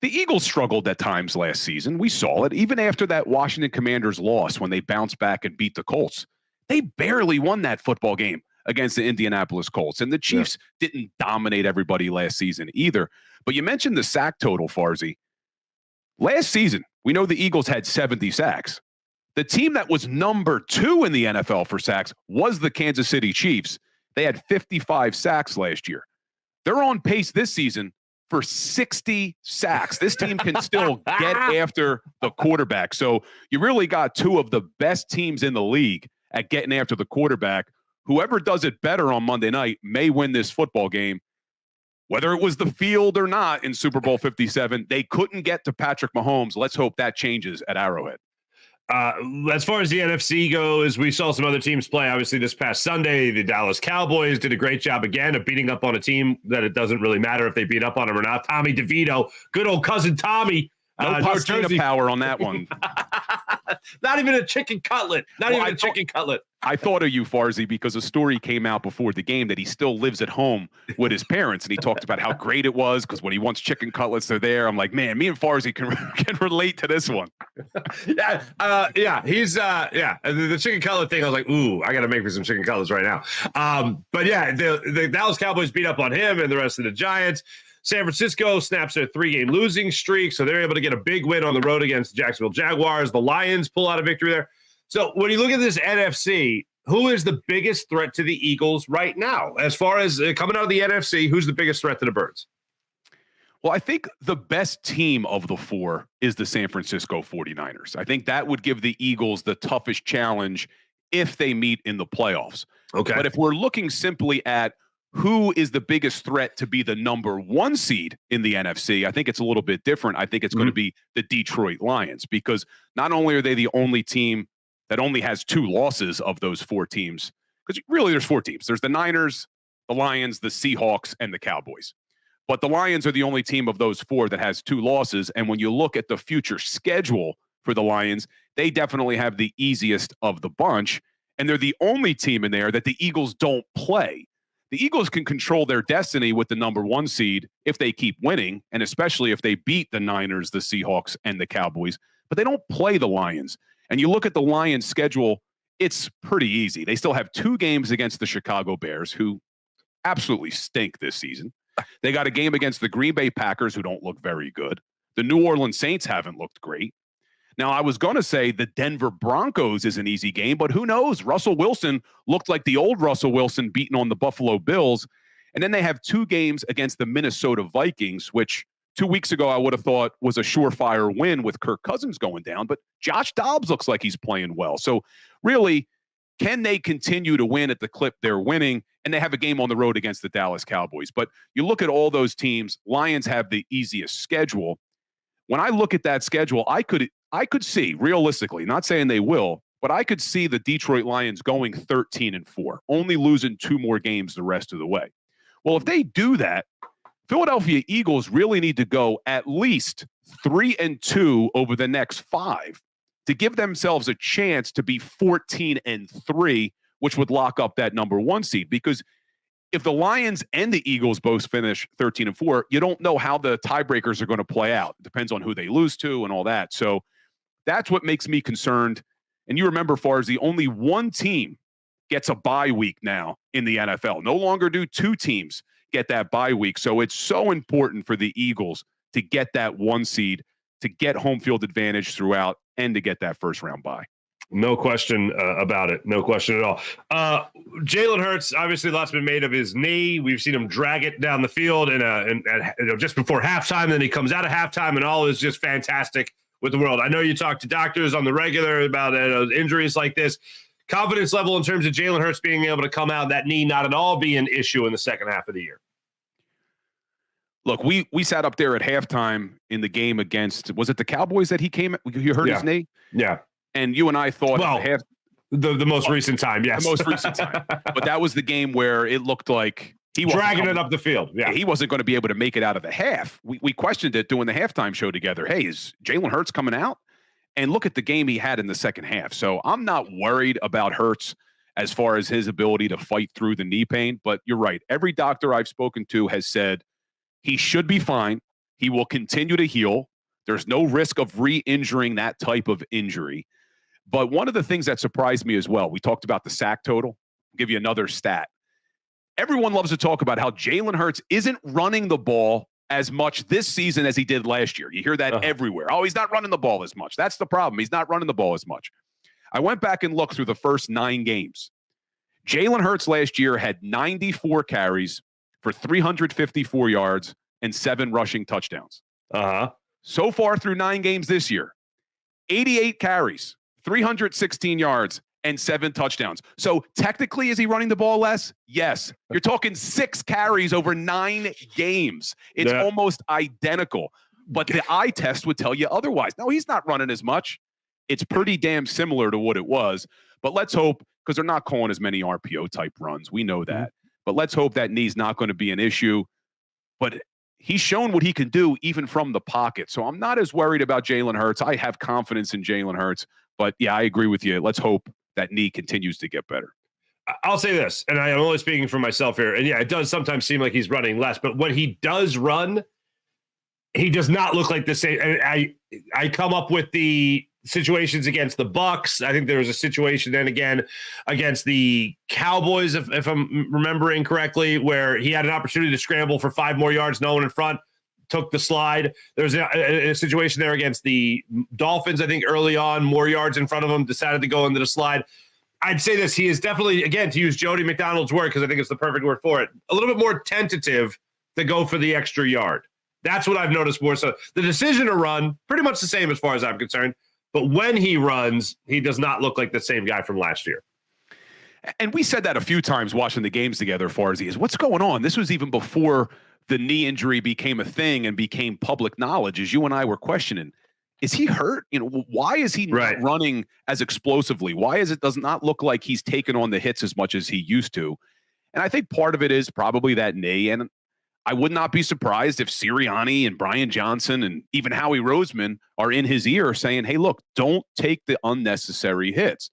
[SPEAKER 2] The Eagles struggled at times last season. We saw it. Even after that Washington Commanders loss when they bounced back and beat the Colts, they barely won that football game against the Indianapolis Colts. And the Chiefs didn't dominate everybody last season either. But you mentioned the sack total, Farzy. Last season, we know the Eagles had 70 sacks. The team that was number 2 in the NFL for sacks was the Kansas City Chiefs. They had 55 sacks last year. They're on pace this season for 60 sacks. This team can still get after the quarterback. So you really got 2 of the best teams in the league at getting after the quarterback. Whoever does it better on Monday night may win this football game. Whether it was the field or not in Super Bowl 57, they couldn't get to Patrick Mahomes. Let's hope that changes at Arrowhead.
[SPEAKER 1] As far as the NFC goes, we saw some other teams play. Obviously, this past Sunday, the Dallas Cowboys did a great job again of beating up on a team that it doesn't really matter if they beat up on them or not. Tommy DeVito, good old cousin Tommy.
[SPEAKER 2] No pastina power on that one.
[SPEAKER 1] Not even a chicken cutlet. Not even a chicken cutlet.
[SPEAKER 2] I thought of you, Farzy, because a story came out before the game that he still lives at home with his parents, and he talked about how great it was because when he wants chicken cutlets, they're there. I'm like, man, me and Farzy can relate to this one.
[SPEAKER 1] He's the chicken cutlet thing. I was like, ooh, I got to make me some chicken cutlets right now. But yeah, the Dallas Cowboys beat up on him and the rest of the Giants. San Francisco snaps their 3-game losing streak, so they're able to get a big win on the road against the Jacksonville Jaguars. The Lions pull out a victory there. So when you look at this NFC, who is the biggest threat to the Eagles right now? As far as coming out of the NFC, who's the biggest threat to the Birds?
[SPEAKER 2] Well, I think the best team of the 4 is the San Francisco 49ers. I think that would give the Eagles the toughest challenge if they meet in the playoffs.
[SPEAKER 1] Okay.
[SPEAKER 2] But if we're looking simply at who is the biggest threat to be the number 1 seed in the NFC, I think it's a little bit different. I think it's going to be the Detroit Lions, because not only are they the only team that only has 2 losses of those 4 teams, because really there's 4 teams. There's the Niners, the Lions, the Seahawks, and the Cowboys. But the Lions are the only team of those 4 that has 2 losses. And when you look at the future schedule for the Lions, they definitely have the easiest of the bunch. And they're the only team in there that the Eagles don't play. The Eagles can control their destiny with the number 1 seed if they keep winning, and especially if they beat the Niners, the Seahawks, and the Cowboys. But they don't play the Lions. And you look at the Lions' schedule, it's pretty easy. They still have 2 games against the Chicago Bears, who absolutely stink this season. They got a game against the Green Bay Packers, who don't look very good. The New Orleans Saints haven't looked great. Now, I was going to say the Denver Broncos is an easy game, but who knows? Russell Wilson looked like the old Russell Wilson beating on the Buffalo Bills. And then they have 2 games against the Minnesota Vikings, which 2 weeks ago I would have thought was a surefire win with Kirk Cousins going down. But Josh Dobbs looks like he's playing well. So really, can they continue to win at the clip they're winning? And they have a game on the road against the Dallas Cowboys. But you look at all those teams, Lions have the easiest schedule. When I look at that schedule, I could see, realistically, not saying they will, but I could see the Detroit Lions going 13-4, only losing 2 more games the rest of the way. Well, if they do that, Philadelphia Eagles really need to go at least 3-2 over the next 5 to give themselves a chance to be 14-3, which would lock up that number 1 seed. Because if the Lions and the Eagles both finish 13-4, you don't know how the tiebreakers are going to play out. It depends on who they lose to and all that. So that's what makes me concerned. And you remember, Farzy, only 1 team gets a bye week now in the NFL. No longer do 2 teams get that bye week. So it's so important for the Eagles to get that 1 seed, to get home field advantage throughout, and to get that first round bye.
[SPEAKER 1] No question about it. No question at all. Jalen Hurts, obviously, lots been made of his knee. We've seen him drag it down the field just before halftime. Then he comes out of halftime, and all is just fantastic with the world. I know you talk to doctors on the regular about injuries like this. Confidence level in terms of Jalen Hurts being able to come out, that knee not at all be an issue in the second half of the year.
[SPEAKER 2] Look, we sat up there at halftime in the game against, was it the Cowboys that he came? You hurt his knee?
[SPEAKER 1] Yeah.
[SPEAKER 2] And you and I thought
[SPEAKER 1] the most recent time, yes.
[SPEAKER 2] The most recent time. But that was the game where it looked like he was
[SPEAKER 1] dragging it up the field. Yeah.
[SPEAKER 2] He wasn't going to be able to make it out of the half. We questioned it doing the halftime show together. Hey, is Jalen Hurts coming out? And look at the game he had in the second half. So I'm not worried about Hurts as far as his ability to fight through the knee pain. But you're right. Every doctor I've spoken to has said he should be fine. He will continue to heal. There's no risk of re-injuring that type of injury. But one of the things that surprised me as well, we talked about the sack total. I'll give you another stat. Everyone loves to talk about how Jalen Hurts isn't running the ball as much this season as he did last year. You hear that everywhere. Oh, he's not running the ball as much. That's the problem. He's not running the ball as much. I went back and looked through the first 9 games. Jalen Hurts last year had 94 carries for 354 yards and 7 rushing touchdowns. So far through 9 games this year, 88 carries, 316 yards, and 7 touchdowns. So technically, is he running the ball less? Yes. You're talking 6 carries over 9 games. It's almost identical. But the eye test would tell you otherwise. No, he's not running as much. It's pretty damn similar to what it was. But let's hope, because they're not calling as many RPO type runs. We know that. But let's hope that knee's not going to be an issue. But he's shown what he can do even from the pocket. So I'm not as worried about Jalen Hurts. I have confidence in Jalen Hurts. But yeah, I agree with you. Let's hope that knee continues to get better.
[SPEAKER 1] I'll say this, and I'm only speaking for myself here. And yeah, it does sometimes seem like he's running less. But when he does run, he does not look like the same. I come up with the situations against the Bucks. I think there was a situation then again against the Cowboys, if I'm remembering correctly, where he had an opportunity to scramble for 5 more yards, no one in front, took the slide. There was a situation there against the Dolphins, I think early on, more yards in front of him, decided to go into the slide. I'd say this, he is definitely, again, to use Jody McDonald's word, because I think it's the perfect word for it, a little bit more tentative to go for the extra yard. That's what I've noticed more. So the decision to run, pretty much the same as far as I'm concerned. But when he runs, he does not look like the same guy from last year.
[SPEAKER 2] And we said that a few times watching the games together, Farzy, is what's going on? This was even before the knee injury became a thing and became public knowledge, as you and I were questioning. Is he hurt? Why is he not running as explosively? Why does it not look like he's taken on the hits as much as he used to? And I think part of it is probably that knee. And I would not be surprised if Sirianni and Brian Johnson and even Howie Roseman are in his ear saying, hey, look, don't take the unnecessary hits.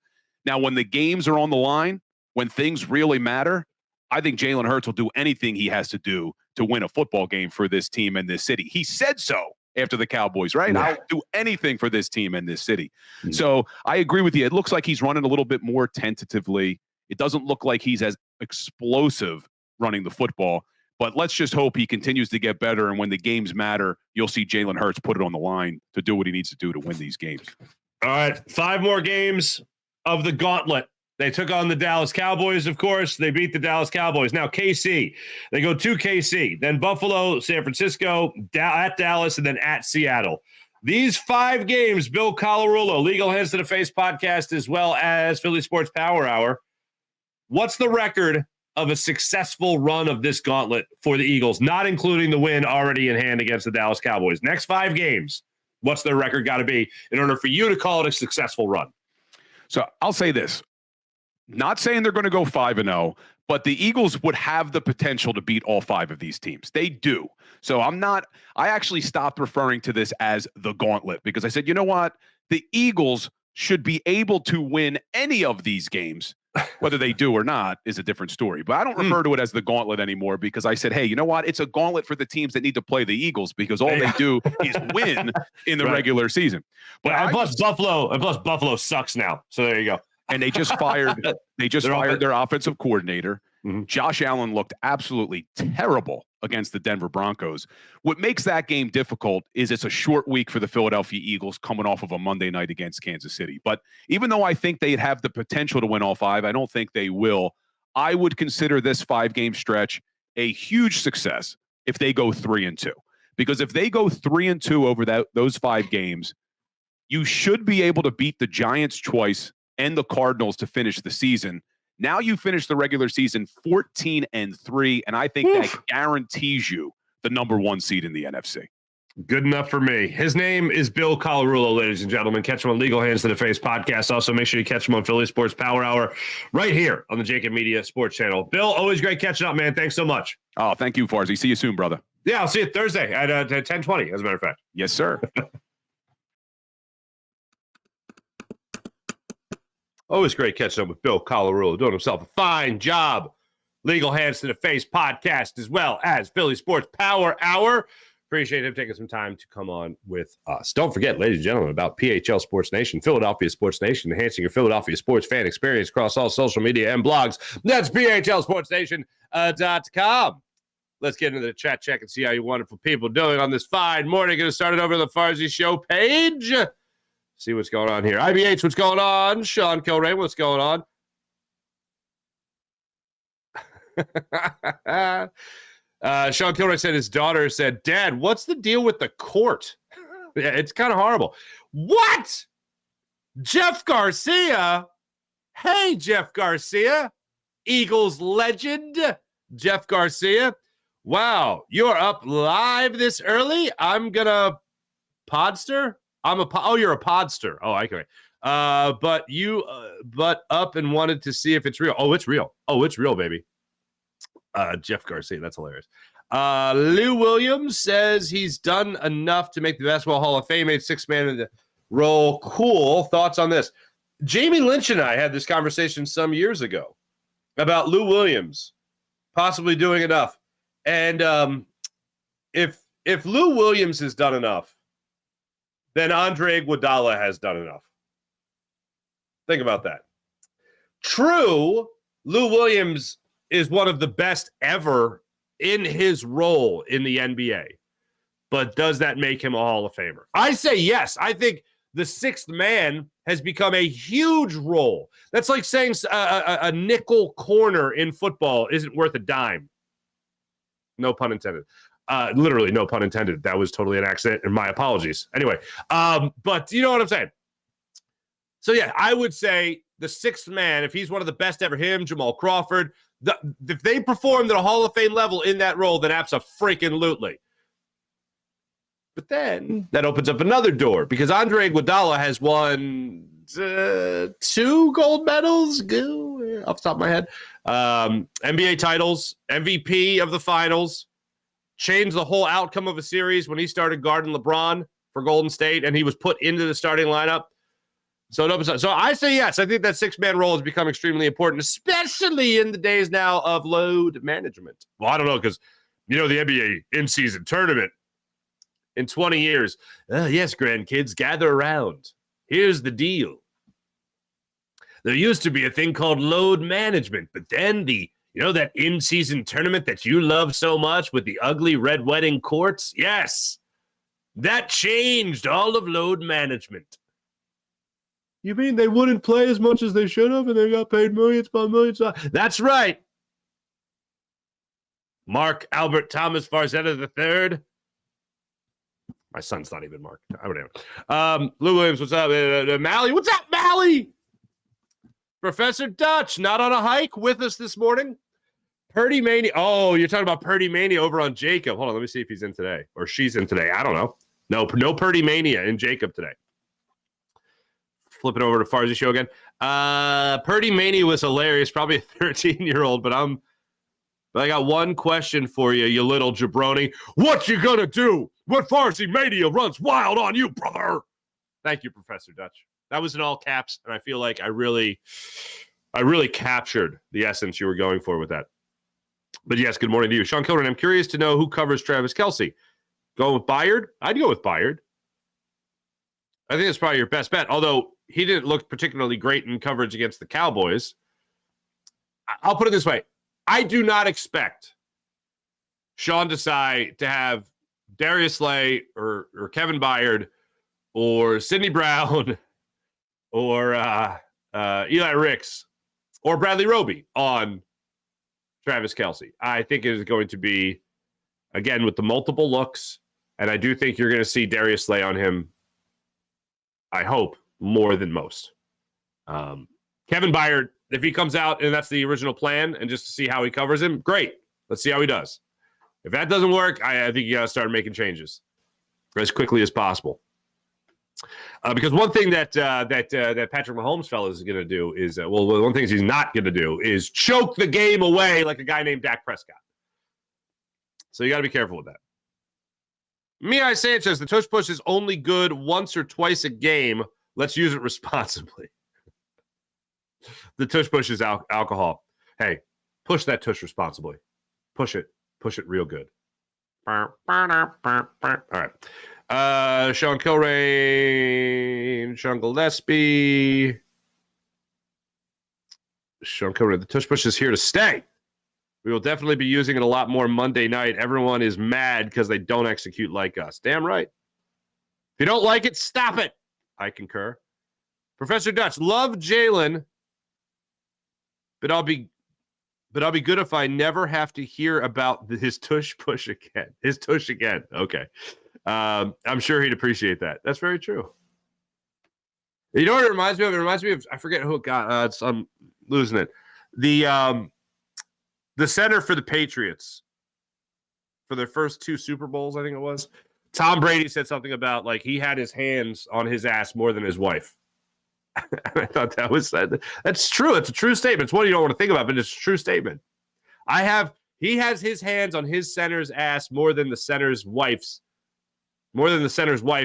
[SPEAKER 2] Now, when the games are on the line, when things really matter, I think Jalen Hurts will do anything he has to do to win a football game for this team and this city. He said so after the Cowboys, right?
[SPEAKER 1] Yeah.
[SPEAKER 2] I'll do anything for this team and this city. So I agree with you. It looks like he's running a little bit more tentatively. It doesn't look like he's as explosive running the football. But let's just hope he continues to get better. And when the games matter, you'll see Jalen Hurts put it on the line to do what he needs to do to win these games.
[SPEAKER 1] All right. 5 more games of the gauntlet. They took on the Dallas Cowboys, of course. They beat the Dallas Cowboys. Now, KC. They go to KC, then Buffalo, San Francisco, at Dallas, and then at Seattle. These 5 games, Bill Colarulo, Legal Hands to the Face podcast, as well as Philly Sports Power Hour. What's the record of a successful run of this gauntlet for the Eagles, not including the win already in hand against the Dallas Cowboys? Next 5 games, what's their record got to be in order for you to call it a successful run?
[SPEAKER 2] So I'll say this, not saying they're going to go 5-0, but the Eagles would have the potential to beat all 5 of these teams. They do. So I actually stopped referring to this as the gauntlet because I said, you know what? The Eagles should be able to win any of these games. Whether they do or not is a different story. But I don't refer to it as the gauntlet anymore because I said, hey, you know what? It's a gauntlet for the teams that need to play the Eagles because all they do is win in the regular season. But
[SPEAKER 1] plus Buffalo sucks now. So there you go.
[SPEAKER 2] And they just fired their offensive coordinator.
[SPEAKER 1] Mm-hmm.
[SPEAKER 2] Josh Allen looked absolutely terrible against the Denver Broncos. What makes that game difficult is it's a short week for the Philadelphia Eagles coming off of a Monday night against Kansas City. But even though I think they'd have the potential to win all 5, I don't think they will. I would consider this 5-game stretch a huge success if they go 3-2. Because if they go 3-2 over those 5 games, you should be able to beat the Giants twice and the Cardinals to finish the season. Now you finish the regular season 14-3, and I think that guarantees you the number 1 seed in the NFC.
[SPEAKER 1] Good enough for me. His name is Bill Colarulo, ladies and gentlemen. Catch him on Legal Hands to the Face podcast. Also, make sure you catch him on Philly Sports Power Hour right here on the Jacob Media Sports Channel. Bill, always great catching up, man. Thanks so much.
[SPEAKER 2] Oh, thank you, Farzy. See you soon, brother.
[SPEAKER 1] Yeah, I'll see you Thursday at 10:20, as a matter of fact.
[SPEAKER 2] Yes, sir.
[SPEAKER 1] Always great catching up with Bill Colarulo, doing himself a fine job. Legal Hands to the Face podcast, as well as Philly Sports Power Hour. Appreciate him taking some time to come on with us. Don't forget, ladies and gentlemen, about PHL Sports Nation, Philadelphia Sports Nation, enhancing your Philadelphia sports fan experience across all social media and blogs. That's PHLSportsNation.com. Let's get into the chat check and see how you wonderful people doing on this fine morning. Going to start it over on the Farzy Show page. See what's going on here. IBH, what's going on? Sean Kilrain, what's going on? Sean Kilrain said his daughter said, Dad, what's the deal with the court? Yeah, it's kind of horrible. What? Jeff Garcia? Hey, Jeff Garcia. Eagles legend, Jeff Garcia. Wow, you're up live this early? I'm going to podster? You're a podster. Oh, okay. But up and wanted to see if it's real. Oh, it's real. Oh, it's real, baby. Jeff Garcia, that's hilarious. Lou Williams says he's done enough to make the Basketball Hall of Fame, made sixth man in the role. Cool. Thoughts on this? Jamie Lynch and I had this conversation some years ago about Lou Williams possibly doing enough. And if Lou Williams has done enough, then Andre Iguodala has done enough. Think about that. True, Lou Williams is one of the best ever in his role in the NBA. But does that make him a Hall of Famer? I say yes. I think the sixth man has become a huge role. That's like saying a nickel corner in football isn't worth a dime. No pun intended. Literally, no pun intended. That was totally an accident, and my apologies. Anyway, but you know what I'm saying? So, yeah, I would say the sixth man, if he's one of the best ever, him, Jamal Crawford, if they performed at a Hall of Fame level in that role, then abso-freaking-lutely. But then that opens up another door because Andre Iguodala has won 2 gold medals off the top of my head. NBA titles, MVP of the finals, changed the whole outcome of a series when he started guarding LeBron for Golden State and he was put into the starting lineup. So I say yes. I think that six-man role has become extremely important, especially in the days now of load management. Well, I don't know because, the NBA in-season tournament in 20 years. Yes, grandkids, gather around. Here's the deal. There used to be a thing called load management, but then that in-season tournament that you love so much with the ugly red wedding courts, yes, that changed all of load management. You mean they wouldn't play as much as they should have and they got paid millions upon millions? That's right. Mark Albert Thomas Farzetta III. My son's not even Mark. Lou Williams, what's up? Mally, what's up, Mally? Professor Dutch, not on a hike with us this morning. Purdy Mania. Oh, you're talking about Purdy Mania over on Jacob. Hold on, let me see if he's in today. Or she's in today. I don't know. No Purdy Mania in Jacob today. Flipping over to Farzy Show again. Purdy Mania was hilarious. Probably a 13-year-old, but I got one question for you, you little jabroni. What you gonna do when Farzy Mania runs wild on you, brother? Thank you, Professor Dutch. That was in all caps, and I feel like I really captured the essence you were going for with that. But yes, good morning to you. Sean Kilran, I'm curious to know who covers Travis Kelce. Going with Byard? I'd go with Byard. I think it's probably your best bet, although he didn't look particularly great in coverage against the Cowboys. I'll put it this way. I do not expect Sean Desai to have Darius Slay or Kevin Byard or Sidney Brown or Eli Ricks or Bradley Roby on Travis Kelce. I think it is going to be, again, with the multiple looks, and I do think you're going to see Darius Slay on him, I hope, more than most. Kevin Byard, if he comes out and that's the original plan and just to see how he covers him, great. Let's see how he does. If that doesn't work, I think you got to start making changes as quickly as possible. Because one thing that Patrick Mahomes fellas is going to do is, one thing he's not going to do is choke the game away like a guy named Dak Prescott. So you got to be careful with that. Mihai Sanchez, the tush push is only good once or twice a game. Let's use it responsibly. The tush push is alcohol. Hey, push that tush responsibly. Push it real good. All right. Sean Kilrain, Sean Gillespie. Sean Kilrain, the tush push is here to stay. We will definitely be using it a lot more Monday night. Everyone is mad because they don't execute like us. Damn right. If you don't like it, stop it. I concur. Professor Dutch, love Jalen, but I'll be good if I never have to hear about his tush push again. His tush again. Okay. I'm sure he'd appreciate that. That's very true. You know what it reminds me of? It reminds me of, I forget who it got. I'm losing it. The center for the Patriots for their first 2 Super Bowls, I think it was. Tom Brady said something about like he had his hands on his ass more than his wife. I thought that's true. It's a true statement. It's one you don't want to think about, but it's a true statement. He has his hands on his center's ass more than the center's wife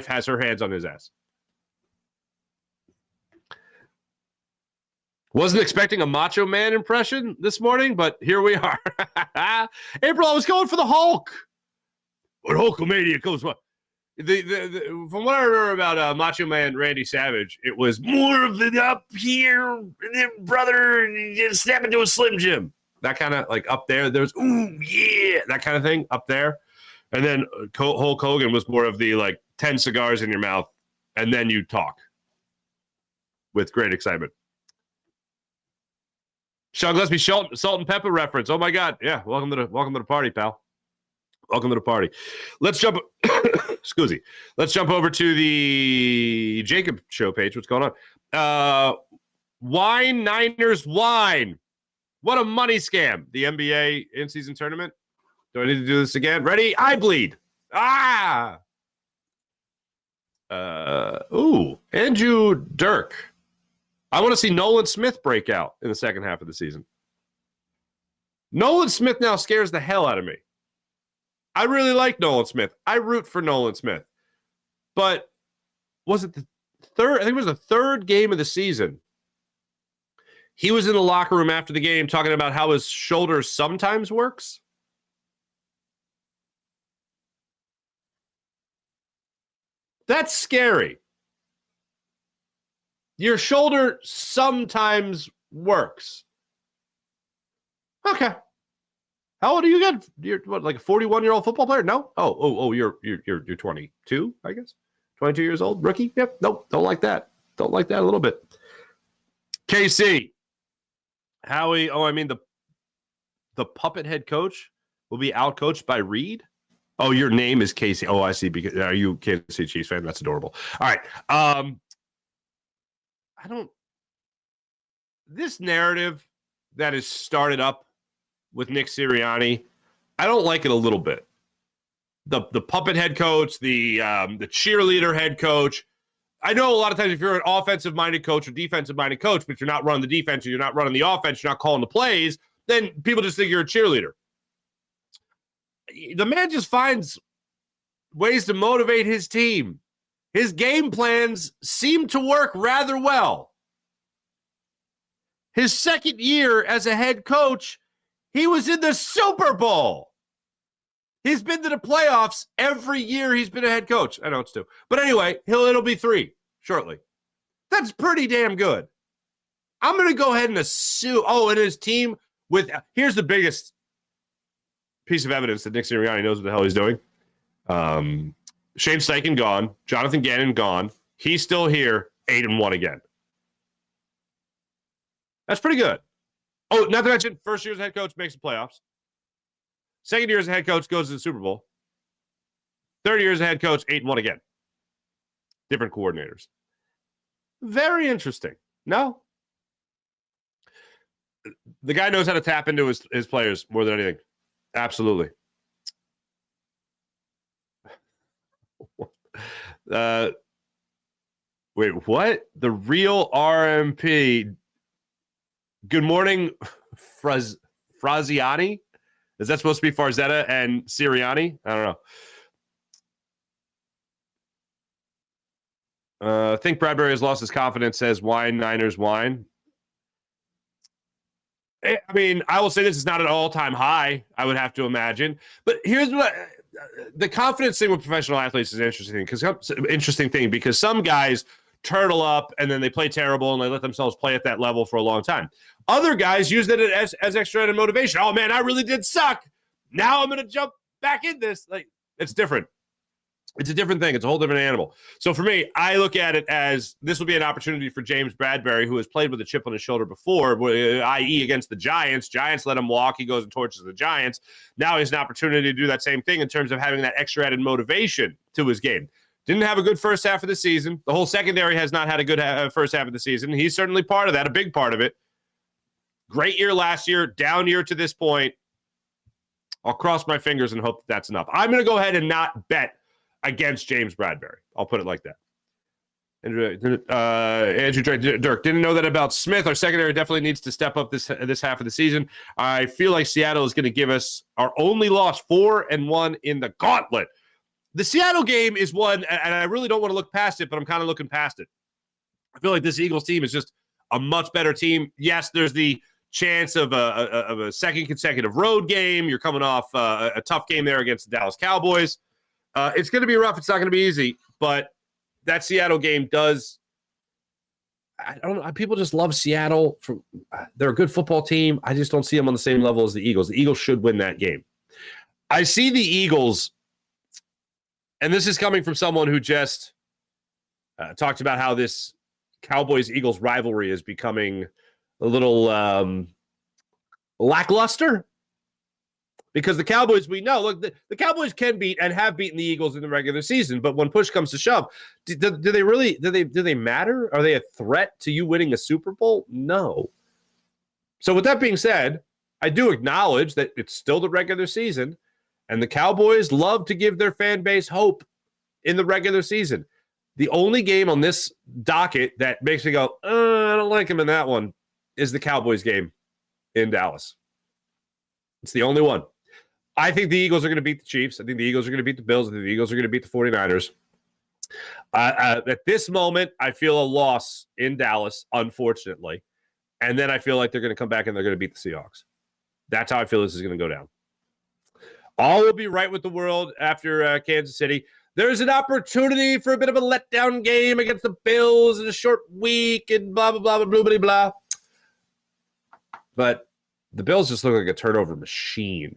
[SPEAKER 1] has her hands on his ass. Wasn't expecting a Macho Man impression this morning, but here we are. April, I was going for the Hulk. What Hulkamania goes what? From what I remember about Macho Man Randy Savage, it was more of the up here, and then brother, just snap into a Slim Jim. That kind of like up there. There was ooh yeah, that kind of thing up there. And then Hulk Hogan was more of the like 10 cigars in your mouth, and then you talk with great excitement. Sean Gillespie, salt and pepper reference. Oh my God, yeah. Welcome to the party, pal. Welcome to the party. Let's jump. Excuse me. Let's jump over to the Jacob Show page. What's going on? Wine Niners wine. What a money scam. The NBA in-season tournament. Do I need to do this again? Ready? I bleed. Andrew Dirk. I want to see Nolan Smith break out in the second half of the season. Nolan Smith now scares the hell out of me. I really like Nolan Smith. I root for Nolan Smith. But was it the third? I think it was the third game of the season. He was in the locker room after the game talking about how his shoulder sometimes works. That's scary. Your shoulder sometimes works. Okay. How old are you again? You're what, like a 41-year-old football player? No? Oh, you're 22, I guess. 22 years old, rookie? Yep. Nope. Don't like that. Don't like that a little bit. KC. Howie, the puppet head coach will be outcoached by Reed? Oh, your name is Casey. Oh, I see. Because are you a Kansas City Chiefs fan? That's adorable. All right. This narrative that is started up with Nick Sirianni, I don't like it a little bit. The puppet head coach, the cheerleader head coach. I know a lot of times if you're an offensive-minded coach or defensive-minded coach, but you're not running the defense or you're not running the offense, you're not calling the plays, then people just think you're a cheerleader. The man just finds ways to motivate his team. His game plans seem to work rather well. His second year as a head coach, he was in the Super Bowl. He's been to the playoffs every year he's been a head coach. I know it's 2. But anyway, it'll be 3 shortly. That's pretty damn good. I'm going to go ahead and assume. Oh, and his team here's the biggest piece of evidence that Nick Sirianni knows what the hell he's doing. Shane Steichen gone. Jonathan Gannon gone. He's still here, 8-1 again. That's pretty good. Oh, not to mention, first year as head coach makes the playoffs. Second year as a head coach goes to the Super Bowl. Third year as a head coach, 8-1 again. Different coordinators. Very interesting. No? The guy knows how to tap into his players more than anything. Absolutely. Wait, what? The real RMP. Good morning, Fraziani. Is that supposed to be Farzetta and Sirianni? I don't know. I think Bradbury has lost his confidence, says wine, Niners wine. I mean, I will say this is not an all-time high, I would have to imagine. But here's what the confidence thing with professional athletes is an interesting thing because some guys turtle up and then they play terrible and they let themselves play at that level for a long time. Other guys use it as extra motivation. Oh, man, I really did suck. Now I'm going to jump back in this. Like, it's different. It's a different thing. It's a whole different animal. So for me, I look at it as this will be an opportunity for James Bradbury, who has played with a chip on his shoulder before, i.e. against the Giants. Giants let him walk. He goes and torches the Giants. Now he has an opportunity to do that same thing in terms of having that extra added motivation to his game. Didn't have a good first half of the season. The whole secondary has not had a good first half of the season. He's certainly part of that, a big part of it. Great year last year, down year to this point. I'll cross my fingers and hope that's enough. I'm going to go ahead and not bet against James Bradbury. I'll put it like that. Andrew Dirk, didn't know that about Smith. Our secondary definitely needs to step up this half of the season. I feel like Seattle is going to give us our only loss, 4-1 in the gauntlet. The Seattle game is one, and I really don't want to look past it, but I'm kind of looking past it. I feel like this Eagles team is just a much better team. Yes, there's the chance of a second consecutive road game. You're coming off a tough game there against the Dallas Cowboys. It's going to be rough. It's not going to be easy, but that Seattle game does. I don't know. People just love Seattle. They're a good football team. I just don't see them on the same level as the Eagles. The Eagles should win that game. I see the Eagles, and this is coming from someone who just talked about how this Cowboys-Eagles rivalry is becoming a little lackluster. Because the Cowboys, we know, look, the Cowboys can beat and have beaten the Eagles in the regular season, but when push comes to shove, do they matter? Are they a threat to you winning a Super Bowl? No. So with that being said, I do acknowledge that it's still the regular season, and the Cowboys love to give their fan base hope in the regular season. The only game on this docket that makes me go, I don't like him in that one, is the Cowboys game in Dallas. It's the only one. I think the Eagles are going to beat the Chiefs. I think the Eagles are going to beat the Bills. I think the Eagles are going to beat the 49ers. At this moment, I feel a loss in Dallas, unfortunately. And then I feel like they're going to come back and they're going to beat the Seahawks. That's how I feel this is going to go down. All will be right with the world after Kansas City. There's an opportunity for a bit of a letdown game against the Bills in a short week and blah, blah, blah, blah, blah, blah. But the Bills just look like a turnover machine.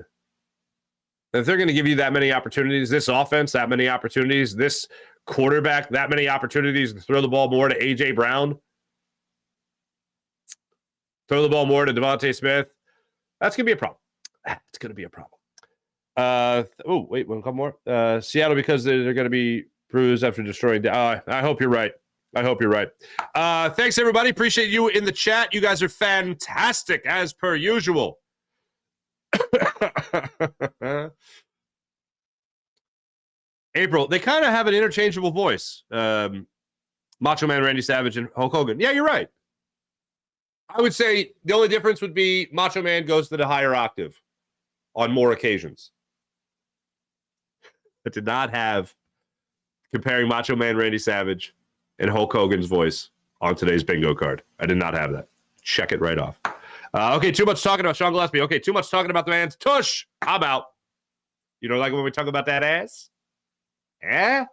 [SPEAKER 1] If they're going to give you that many opportunities, this offense, that many opportunities, this quarterback, that many opportunities to throw the ball more to A.J. Brown, throw the ball more to Devontae Smith, that's going to be a problem. It's going to be a problem. Wait, one couple more. Seattle, because they're going to be bruised after destroying. I hope you're right. I hope you're right. Thanks, everybody. Appreciate you in the chat. You guys are fantastic, as per usual. April, they kind of have an interchangeable voice. Macho Man Randy Savage and Hulk Hogan. Yeah, you're right. I would say the only difference would be Macho Man goes to the higher octave on more occasions. I did not have comparing Macho Man Randy Savage and Hulk Hogan's voice on today's bingo card. I did not have that. Check it right off. Okay, too much talking about Sean Gillespie. Okay, too much talking about the man's tush. I'm out. You don't like when we talk about that ass? Yeah.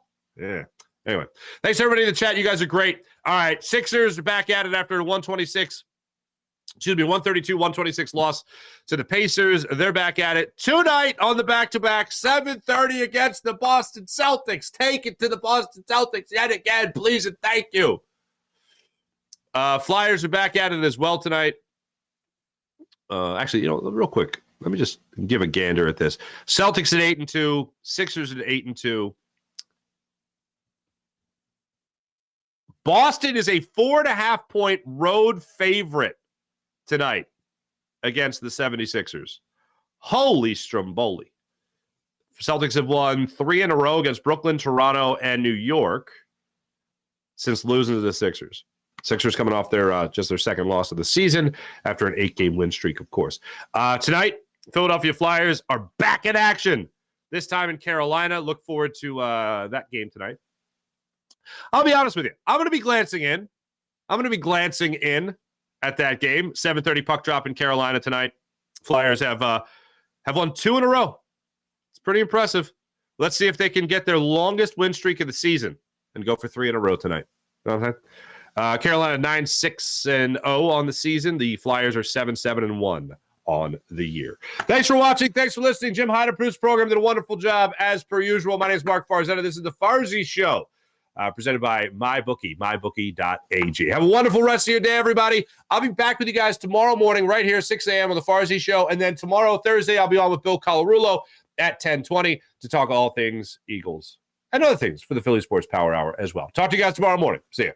[SPEAKER 1] Anyway, thanks everybody in the chat. You guys are great. All right, Sixers are back at it after a 132-126 loss to the Pacers. They're back at it tonight on the back-to-back, 7:30 against the Boston Celtics. Take it to the Boston Celtics yet again, please and thank you. Flyers are back at it as well tonight. Actually, real quick, let me just give a gander at this. Celtics at 8-2, Sixers at 8-2. Boston is a 4.5-point road favorite tonight against the 76ers. Holy Stromboli. Celtics have won 3 in a row against Brooklyn, Toronto, and New York since losing to the Sixers. Sixers coming off their second loss of the season after an 8-game win streak, of course. Tonight, Philadelphia Flyers are back in action, this time in Carolina. Look forward to that game tonight. I'll be honest with you. I'm going to be glancing in at that game. 7:30 puck drop in Carolina tonight. Flyers have won 2 in a row. It's pretty impressive. Let's see if they can get their longest win streak of the season and go for 3 in a row tonight. You know what I'm saying? Carolina 9-6-0 on the season. The Flyers are 7-7-1 on the year. Thanks for watching. Thanks for listening. Jim Hyder produced the program, did a wonderful job as per usual. My name is Mark Farzetta. This is the Farzy Show, presented by MyBookie, mybookie.ag. Have a wonderful rest of your day, everybody. I'll be back with you guys tomorrow morning right here, 6 a.m. on the Farzy Show. And then tomorrow, Thursday, I'll be on with Bill Colarulo at 10:20 to talk all things Eagles and other things for the Philly Sports Power Hour as well. Talk to you guys tomorrow morning. See ya.